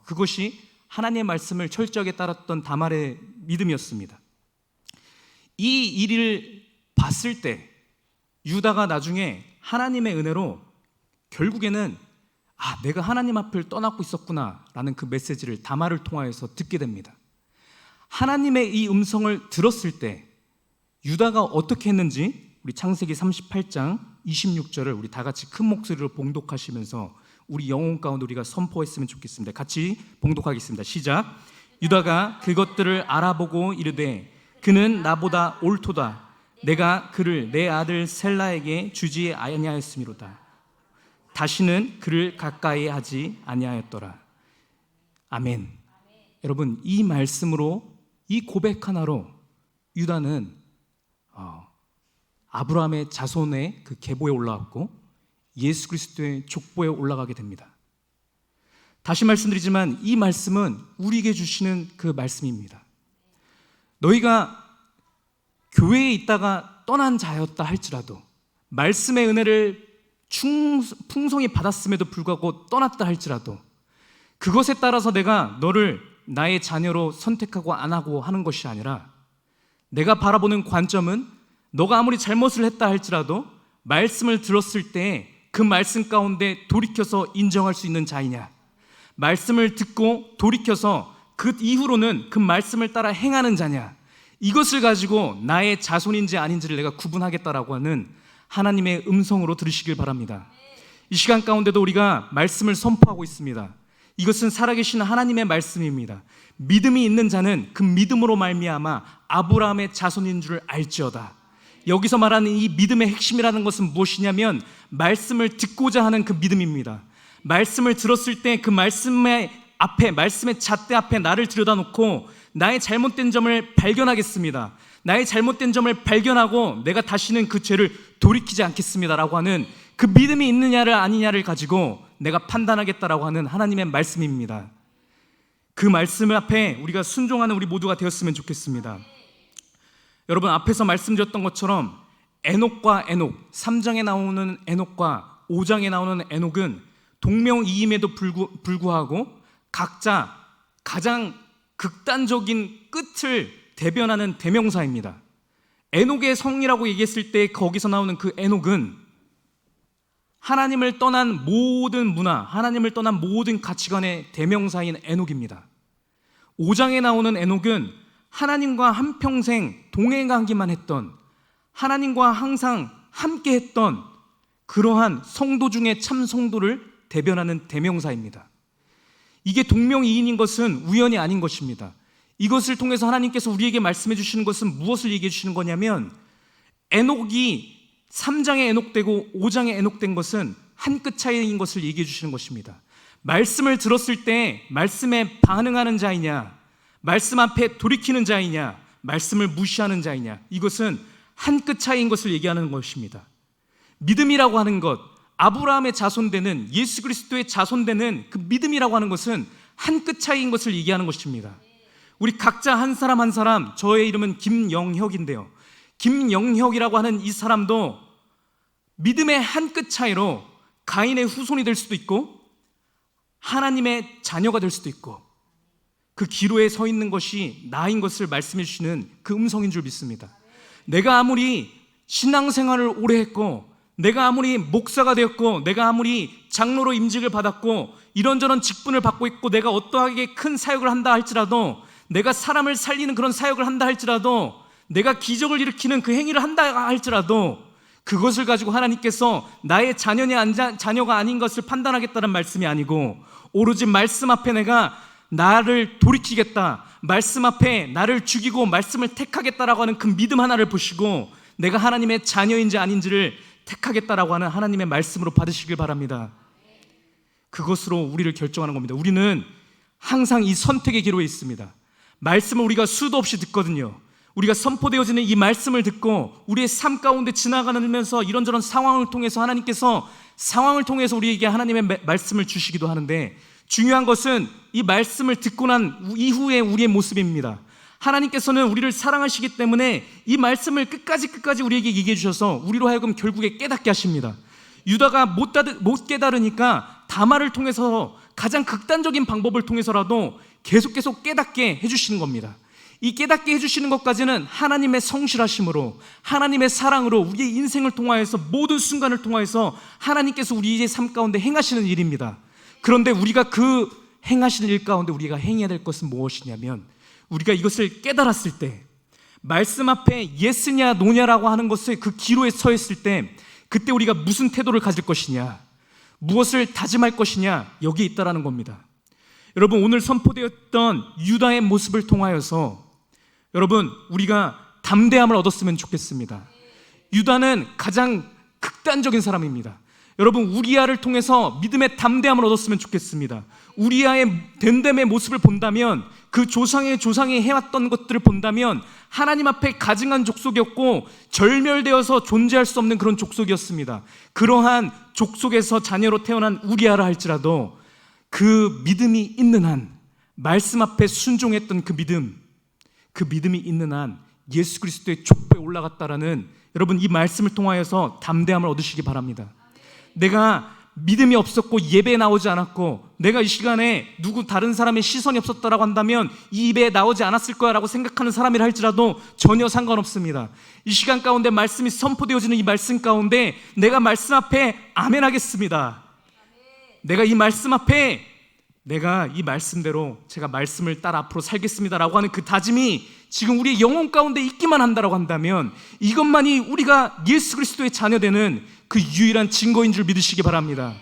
그것이 하나님의 말씀을 철저하게 따랐던 다말의 믿음이었습니다. 이 일을 봤을 때 유다가 나중에 하나님의 은혜로 결국에는 내가 하나님 앞을 떠나고 있었구나 라는 그 메시지를 다말을 통하여서 듣게 됩니다. 하나님의 이 음성을 들었을 때 유다가 어떻게 했는지 우리 창세기 38장 26절을 우리 다 같이 큰 목소리로 봉독하시면서 우리 영혼 가운데 우리가 선포했으면 좋겠습니다. 같이 봉독하겠습니다. 시작. 유다가 그것들을 알아보고 이르되 그는 나보다 옳도다. 내가 그를 내 아들 셀라에게 주지 아니하였음이로다. 다시는 그를 가까이 하지 아니하였더라. 아멘. 여러분, 이 말씀으로 이 고백 하나로 유다는 아브라함의 자손의 그 계보에 올라왔고 예수 그리스도의 족보에 올라가게 됩니다. 다시 말씀드리지만 이 말씀은 우리에게 주시는 그 말씀입니다. 너희가 교회에 있다가 떠난 자였다 할지라도 말씀의 은혜를 풍성히 받았음에도 불구하고 떠났다 할지라도 그것에 따라서 내가 너를 나의 자녀로 선택하고 안 하고 하는 것이 아니라 내가 바라보는 관점은 너가 아무리 잘못을 했다 할지라도 말씀을 들었을 때 그 말씀 가운데 돌이켜서 인정할 수 있는 자이냐, 말씀을 듣고 돌이켜서 그 이후로는 그 말씀을 따라 행하는 자냐, 이것을 가지고 나의 자손인지 아닌지를 내가 구분하겠다라고 하는 하나님의 음성으로 들으시길 바랍니다. 이 시간 가운데도 우리가 말씀을 선포하고 있습니다. 이것은 살아계신 하나님의 말씀입니다. 믿음이 있는 자는 그 믿음으로 말미암아 아브라함의 자손인 줄 알지어다. 여기서 말하는 이 믿음의 핵심이라는 것은 무엇이냐면 말씀을 듣고자 하는 그 믿음입니다. 말씀을 들었을 때 그 말씀의 앞에, 말씀의 잣대 앞에 나를 들여다놓고 나의 잘못된 점을 발견하겠습니다. 나의 잘못된 점을 발견하고 내가 다시는 그 죄를 돌이키지 않겠습니다라고 하는 그 믿음이 있느냐를 아니냐를 가지고 내가 판단하겠다라고 하는 하나님의 말씀입니다. 그 말씀 앞에 우리가 순종하는 우리 모두가 되었으면 좋겠습니다. 여러분, 앞에서 말씀드렸던 것처럼 에녹과 에녹, 3장에 나오는 에녹과 5장에 나오는 에녹은 동명이임에도 불구하고 각자 가장 극단적인 끝을 대변하는 대명사입니다. 에녹의 성이라고 얘기했을 때 거기서 나오는 그 에녹은 하나님을 떠난 모든 문화, 하나님을 떠난 모든 가치관의 대명사인 에녹입니다. 5장에 나오는 에녹은 하나님과 한평생 동행하기만 했던, 하나님과 항상 함께 했던 그러한 성도 중에 참 성도를 대변하는 대명사입니다. 이게 동명이인인 것은 우연이 아닌 것입니다. 이것을 통해서 하나님께서 우리에게 말씀해 주시는 것은 무엇을 얘기해 주시는 거냐면, 에녹이 3장에 에녹되고 5장에 에녹된 것은 한 끗 차이인 것을 얘기해 주시는 것입니다. 말씀을 들었을 때 말씀에 반응하는 자이냐, 말씀 앞에 돌이키는 자이냐, 말씀을 무시하는 자이냐, 이것은 한 끗 차이인 것을 얘기하는 것입니다. 믿음이라고 하는 것, 아브라함의 자손되는, 예수 그리스도의 자손되는 그 믿음이라고 하는 것은 한 끗 차이인 것을 얘기하는 것입니다. 우리 각자 한 사람 한 사람, 저의 이름은 김영혁인데요, 김영혁이라고 하는 이 사람도 믿음의 한 끗 차이로 가인의 후손이 될 수도 있고 하나님의 자녀가 될 수도 있고, 그 기로에 서 있는 것이 나인 것을 말씀해 주시는 그 음성인 줄 믿습니다. 내가 아무리 신앙생활을 오래 했고, 내가 아무리 목사가 되었고, 내가 아무리 장로로 임직을 받았고 이런저런 직분을 받고 있고, 내가 어떠하게 큰 사역을 한다 할지라도, 내가 사람을 살리는 그런 사역을 한다 할지라도, 내가 기적을 일으키는 그 행위를 한다 할지라도, 그것을 가지고 하나님께서 나의 자녀가 아닌 것을 판단하겠다는 말씀이 아니고, 오로지 말씀 앞에 내가 나를 돌이키겠다, 말씀 앞에 나를 죽이고 말씀을 택하겠다라고 하는 그 믿음 하나를 보시고 내가 하나님의 자녀인지 아닌지를 택하겠다라고 하는 하나님의 말씀으로 받으시길 바랍니다. 그것으로 우리를 결정하는 겁니다. 우리는 항상 이 선택의 기로에 있습니다. 말씀을 우리가 수도 없이 듣거든요. 우리가 선포되어지는 이 말씀을 듣고 우리의 삶 가운데 지나가면서 이런저런 상황을 통해서 하나님께서 우리에게 하나님의 말씀을 주시기도 하는데, 중요한 것은 이 말씀을 듣고 난 이후에 우리의 모습입니다. 하나님께서는 우리를 사랑하시기 때문에 이 말씀을 끝까지 우리에게 얘기해 주셔서 우리로 하여금 결국에 깨닫게 하십니다. 유다가 못 깨달으니까 다말을 통해서, 가장 극단적인 방법을 통해서라도 계속 깨닫게 해주시는 겁니다. 이 깨닫게 해주시는 것까지는 하나님의 성실하심으로, 하나님의 사랑으로, 우리의 인생을 통하여서, 모든 순간을 통하여서 하나님께서 우리의 삶 가운데 행하시는 일입니다. 그런데 우리가 그 행하시는 일 가운데 우리가 행해야 될 것은 무엇이냐면, 우리가 이것을 깨달았을 때, 말씀 앞에 예스냐 노냐라고 하는 것을 그 기로에 서 있을 때, 그때 우리가 무슨 태도를 가질 것이냐, 무엇을 다짐할 것이냐, 여기에 있다라는 겁니다. 여러분, 오늘 선포되었던 유다의 모습을 통하여서 여러분, 우리가 담대함을 얻었으면 좋겠습니다. 유다는 가장 극단적인 사람입니다. 여러분, 우리아를 통해서 믿음의 담대함을 얻었으면 좋겠습니다. 우리아의 됨됨의 모습을 본다면, 그 조상이 해왔던 것들을 본다면 하나님 앞에 가증한 족속이었고 절멸되어서 존재할 수 없는 그런 족속이었습니다. 그러한 족속에서 자녀로 태어난 우리아라 할지라도 그 믿음이 있는 한, 말씀 앞에 순종했던 그 믿음이 있는 한 예수 그리스도의 족보에 올라갔다라는, 여러분, 이 말씀을 통하여서 담대함을 얻으시기 바랍니다. 내가 믿음이 없었고 예배에 나오지 않았고, 내가 이 시간에 다른 사람의 시선이 없었다라고 한다면 이 예배에 나오지 않았을 거야 라고 생각하는 사람이라 할지라도 전혀 상관없습니다. 이 시간 가운데 말씀이 선포되어지는 이 말씀 가운데 내가 말씀 앞에 아멘 하겠습니다. 내가 이 말씀 앞에 내가 이 말씀대로 제가 말씀을 따라 앞으로 살겠습니다라고 하는 그 다짐이 지금 우리의 영혼 가운데 있기만 한다라고 한다면 이것만이 우리가 예수 그리스도의 자녀되는 그 유일한 증거인 줄 믿으시기 바랍니다.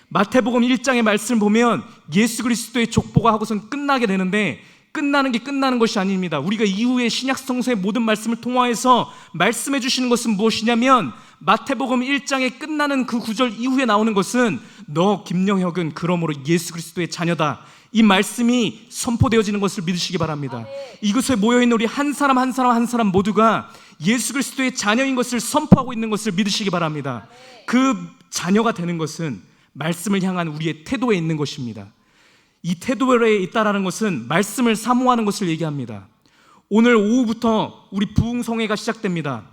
마태복음 1장의 말씀을 보면 예수 그리스도의 족보가 하고선 끝나게 되는데 끝나는 게 끝나는 것이 아닙니다. 우리가 이후에 신약 성서의 모든 말씀을 통화해서 말씀해 주시는 것은 무엇이냐면 마태복음 1장에 끝나는 그 구절 이후에 나오는 것은 너 김영혁은 그러므로 예수 그리스도의 자녀다. 이 말씀이 선포되어지는 것을 믿으시기 바랍니다. 이곳에 모여있는 우리 한 사람 한 사람 한 사람 모두가 예수 그리스도의 자녀인 것을 선포하고 있는 것을 믿으시기 바랍니다. 그 자녀가 되는 것은 말씀을 향한 우리의 태도에 있는 것입니다. 이 태도에 있다라는 것은 말씀을 사모하는 것을 얘기합니다. 오늘 오후부터 우리 부흥성회가 시작됩니다.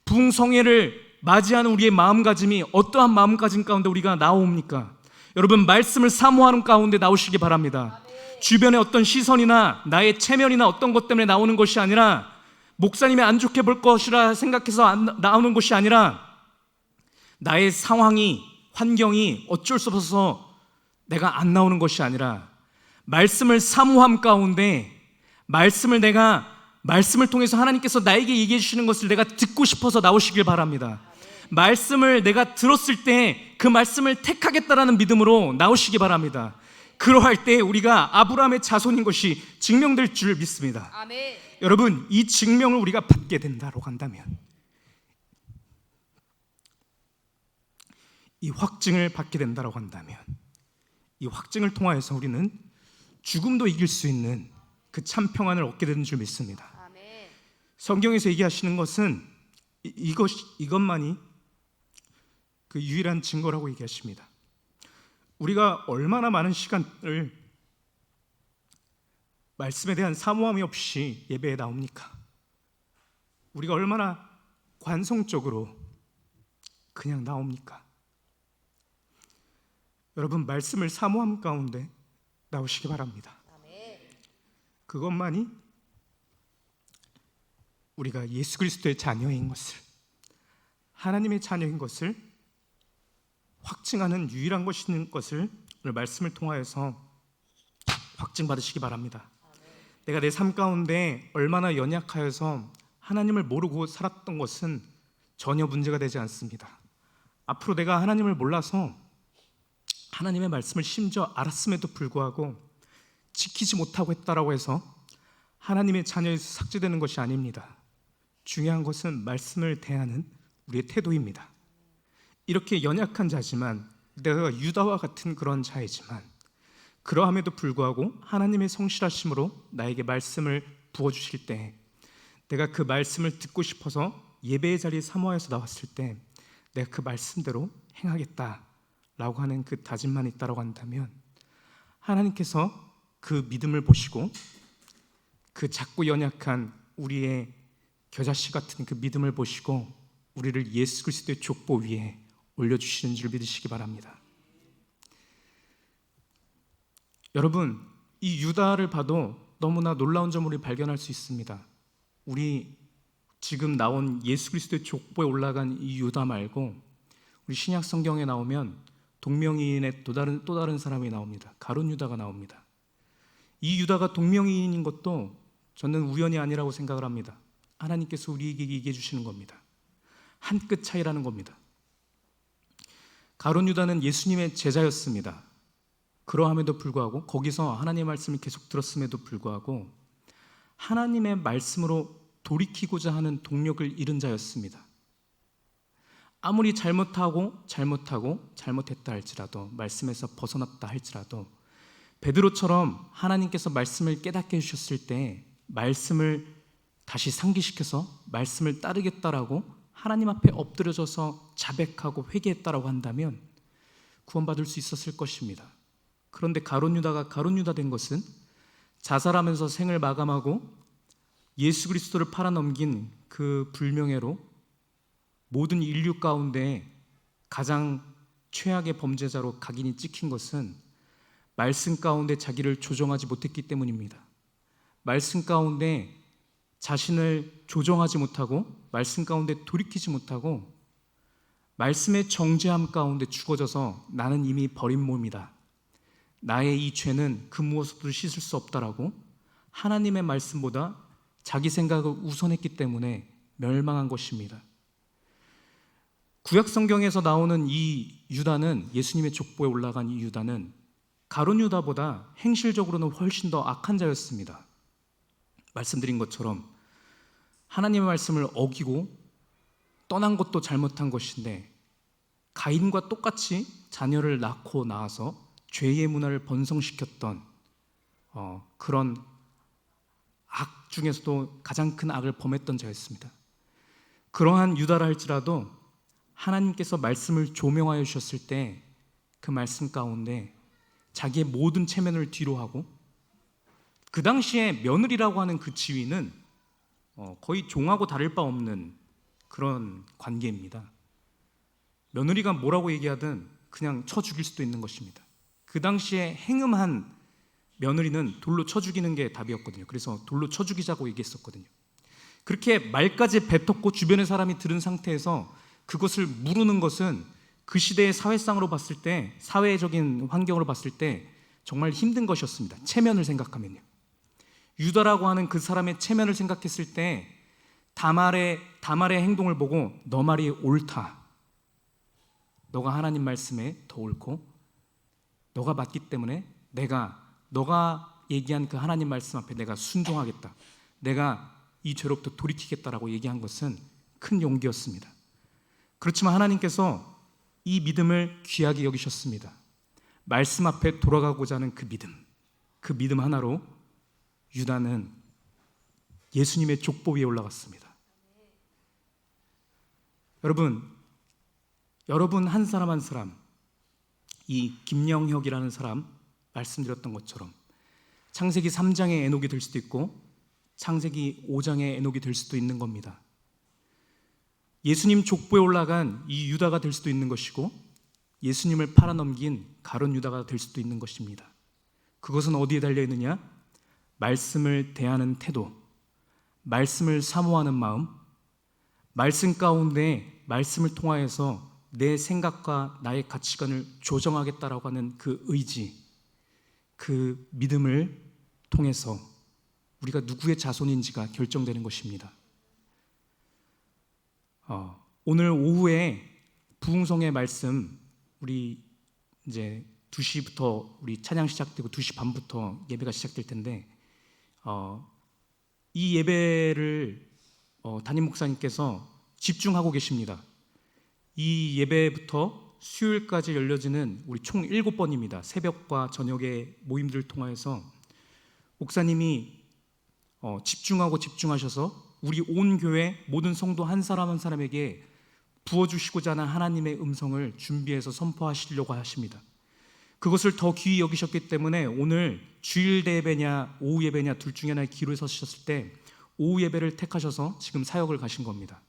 부흥성회를 맞이하는 우리의 마음가짐이 어떠한 마음가짐 가운데 우리가 나옵니까? 여러분, 말씀을 사모하는 가운데 나오시기 바랍니다. 주변의 어떤 시선이나 나의 체면이나 어떤 것 때문에 나오는 것이 아니라, 목사님이 안 좋게 볼 것이라 생각해서 나오는 것이 아니라, 나의 상황이, 환경이 어쩔 수 없어서 내가 안 나오는 것이 아니라, 말씀을 사모함 가운데 말씀을 통해서 하나님께서 나에게 얘기해 주시는 것을 내가 듣고 싶어서 나오시길 바랍니다. 말씀을 내가 들었을 때 그 말씀을 택하겠다라는 믿음으로 나오시기 바랍니다. 그러할 때 우리가 아브라함의 자손인 것이 증명될 줄 믿습니다. 아멘. 여러분, 이 증명을 우리가 받게 된다고 한다면, 이 확증을 받게 된다고 한다면, 이 확증을 통하여서 우리는 죽음도 이길 수 있는 그 참 평안을 얻게 되는 줄 믿습니다. 아멘. 성경에서 얘기하시는 것은 이것만이 그 유일한 증거라고 얘기하십니다. 우리가 얼마나 많은 시간을 말씀에 대한 사모함이 없이 예배에 나옵니까? 우리가 얼마나 관성적으로 그냥 나옵니까? 여러분, 말씀을 사모함 가운데 나오시기 바랍니다. 그것만이 우리가 예수 그리스도의 자녀인 것을, 하나님의 자녀인 것을 확증하는 유일한 것인 것을 오늘 말씀을 통하여서 확증받으시기 바랍니다. 내가 내 삶 가운데 얼마나 연약하여서 하나님을 모르고 살았던 것은 전혀 문제가 되지 않습니다. 앞으로 내가 하나님을 몰라서 하나님의 말씀을 심지어 알았음에도 불구하고 지키지 못하고 했다라고 해서 하나님의 자녀에서 삭제되는 것이 아닙니다. 중요한 것은 말씀을 대하는 우리의 태도입니다. 이렇게 연약한 자지만, 내가 유다와 같은 그런 자이지만, 그러함에도 불구하고 하나님의 성실하심으로 나에게 말씀을 부어주실 때, 내가 그 말씀을 듣고 싶어서 예배의 자리에 사모하여서 나왔을 때 내가 그 말씀대로 행하겠다라고 하는 그 다짐만 있다라고 한다면, 하나님께서 그 믿음을 보시고 그 작고 연약한 우리의 겨자씨 같은 그 믿음을 보시고 우리를 예수 그리스도의 족보 위에 올려주시는 줄 믿으시기 바랍니다. 여러분, 이 유다를 봐도 너무나 놀라운 점을 우리 발견할 수 있습니다. 우리 지금 나온 예수 그리스도의 족보에 올라간 이 유다 말고 우리 신약 성경에 나오면 동명이인의 또 다른 사람이 나옵니다. 가룟 유다가 나옵니다. 이 유다가 동명이인인 것도 저는 우연이 아니라고 생각을 합니다. 하나님께서 우리에게 얘기해 주시는 겁니다. 한 끗 차이라는 겁니다. 가룟 유다는 예수님의 제자였습니다. 그러함에도 불구하고, 거기서 하나님의 말씀을 계속 들었음에도 불구하고 하나님의 말씀으로 돌이키고자 하는 동력을 잃은 자였습니다. 아무리 잘못했다 할지라도, 말씀에서 벗어났다 할지라도, 베드로처럼 하나님께서 말씀을 깨닫게 해주셨을 때 말씀을 다시 상기시켜서 말씀을 따르겠다라고 하나님 앞에 엎드려져서 자백하고 회개했다라고 한다면 구원받을 수 있었을 것입니다. 그런데 가룟 유다 된 것은 자살하면서 생을 마감하고 예수 그리스도를 팔아넘긴 그 불명예로 모든 인류 가운데 가장 최악의 범죄자로 각인이 찍힌 것은 말씀 가운데 자기를 조정하지 못했기 때문입니다. 말씀 가운데 자신을 조정하지 못하고, 말씀 가운데 돌이키지 못하고, 말씀의 정죄함 가운데 죽어져서 나는 이미 버린 몸이다, 나의 이 죄는 그 무엇으로도 씻을 수 없다라고 하나님의 말씀보다 자기 생각을 우선했기 때문에 멸망한 것입니다. 구약 성경에서 나오는 이 유다는, 예수님의 족보에 올라간 이 유다는 가룟 유다보다 행실적으로는 훨씬 더 악한 자였습니다. 말씀드린 것처럼 하나님의 말씀을 어기고 떠난 것도 잘못한 것인데 가인과 똑같이 자녀를 낳고 나와서 죄의 문화를 번성시켰던 그런 악 중에서도 가장 큰 악을 범했던 자였습니다. 그러한 유다라 할지라도 하나님께서 말씀을 조명하여 주셨을 때 그 말씀 가운데 자기의 모든 체면을 뒤로 하고, 그 당시에 며느리라고 하는 그 지위는 거의 종하고 다를 바 없는 그런 관계입니다. 며느리가 뭐라고 얘기하든 그냥 쳐 죽일 수도 있는 것입니다. 그 당시에 행음한 며느리는 돌로 쳐 죽이는 게 답이었거든요. 그래서 돌로 쳐 죽이자고 얘기했었거든요. 그렇게 말까지 뱉었고 주변의 사람이 들은 상태에서 그것을 물으는 것은 그 시대의 사회상으로 봤을 때, 사회적인 환경으로 봤을 때 정말 힘든 것이었습니다. 체면을 생각하면요. 유다라고 하는 그 사람의 체면을 생각했을 때 다말의 행동을 보고 너 말이 옳다, 너가 하나님 말씀에 더 옳고 너가 맞기 때문에 너가 얘기한 그 하나님 말씀 앞에 내가 순종하겠다, 내가 이 죄로부터 돌이키겠다라고 얘기한 것은 큰 용기였습니다. 그렇지만 하나님께서 이 믿음을 귀하게 여기셨습니다. 말씀 앞에 돌아가고자 하는 그 믿음 하나로 유다는 예수님의 족보 위에 올라갔습니다. 여러분 한 사람 한 사람, 이 김영혁이라는 사람 말씀드렸던 것처럼 창세기 3장의 에녹이 될 수도 있고 창세기 5장의 에녹이 될 수도 있는 겁니다. 예수님 족보에 올라간 이 유다가 될 수도 있는 것이고 예수님을 팔아넘긴 가룟 유다가 될 수도 있는 것입니다. 그것은 어디에 달려 있느냐? 말씀을 대하는 태도, 말씀을 사모하는 마음, 말씀 가운데 말씀을 통하여서 내 생각과 나의 가치관을 조정하겠다라고 하는 그 의지, 그 믿음을 통해서 우리가 누구의 자손인지가 결정되는 것입니다. 오늘 오후에 부흥성의 말씀, 우리 이제 2시부터 우리 찬양 시작되고 2시 반부터 예배가 시작될 텐데 이 예배를 담임 목사님께서 집중하고 계십니다. 이 예배부터 수요일까지 열려지는 우리 총 7번입니다. 새벽과 저녁의 모임들을 통해서 목사님이 집중하셔서 우리 온 교회 모든 성도 한 사람 한 사람에게 부어주시고자 하는 하나님의 음성을 준비해서 선포하시려고 하십니다. 그것을 더 귀히 여기셨기 때문에 오늘 주일 예배냐 오후 예배냐 둘 중에 하나의 기로에 서셨을 때 오후 예배를 택하셔서 지금 사역을 가신 겁니다.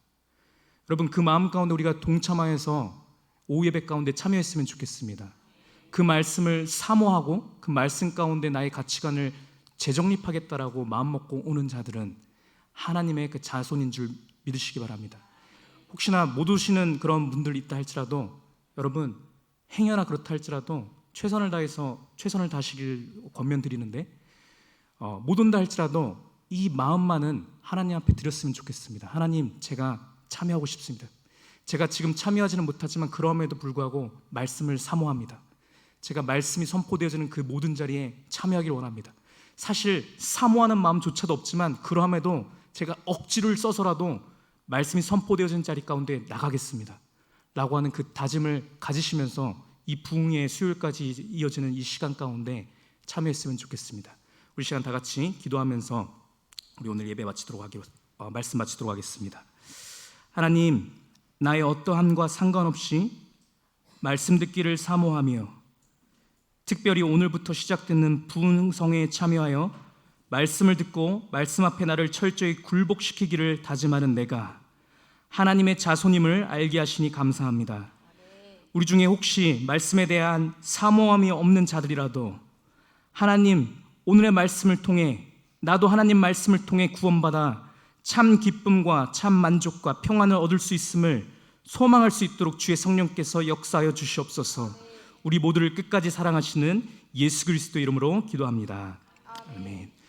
여러분, 그 마음 가운데 우리가 동참하여서 오후 예배 가운데 참여했으면 좋겠습니다. 그 말씀을 사모하고 그 말씀 가운데 나의 가치관을 재정립하겠다라고 마음먹고 오는 자들은 하나님의 그 자손인 줄 믿으시기 바랍니다. 혹시나 못 오시는 그런 분들 있다 할지라도 여러분, 행여나 그렇다 할지라도 최선을 다하시길 권면드리는데 못 온다 할지라도 이 마음만은 하나님 앞에 드렸으면 좋겠습니다. 하나님, 제가 참여하고 싶습니다. 제가 지금 참여하지는 못하지만 그럼에도 불구하고 말씀을 사모합니다. 제가 말씀이 선포되어지는 그 모든 자리에 참여하기를 원합니다. 사실 사모하는 마음조차도 없지만 그럼에도 제가 억지를 써서라도 말씀이 선포되어진 자리 가운데 나가겠습니다 라고 하는 그 다짐을 가지시면서 이 부흥의 수요일까지 이어지는 이 시간 가운데 참여했으면 좋겠습니다. 우리 시간 다 같이 기도하면서 우리 오늘 예배 말씀 마치도록 하겠습니다. 하나님, 나의 어떠함과 상관없이 말씀 듣기를 사모하며 특별히 오늘부터 시작되는 부흥성회에 참여하여 말씀을 듣고 말씀 앞에 나를 철저히 굴복시키기를 다짐하는 내가 하나님의 자손임을 알게 하시니 감사합니다. 우리 중에 혹시 말씀에 대한 사모함이 없는 자들이라도 하나님, 오늘의 말씀을 통해 나도 하나님 말씀을 통해 구원받아 참 기쁨과 참 만족과 평안을 얻을 수 있음을 소망할 수 있도록 주의 성령께서 역사하여 주시옵소서. 우리 모두를 끝까지 사랑하시는 예수 그리스도 이름으로 기도합니다. 아멘.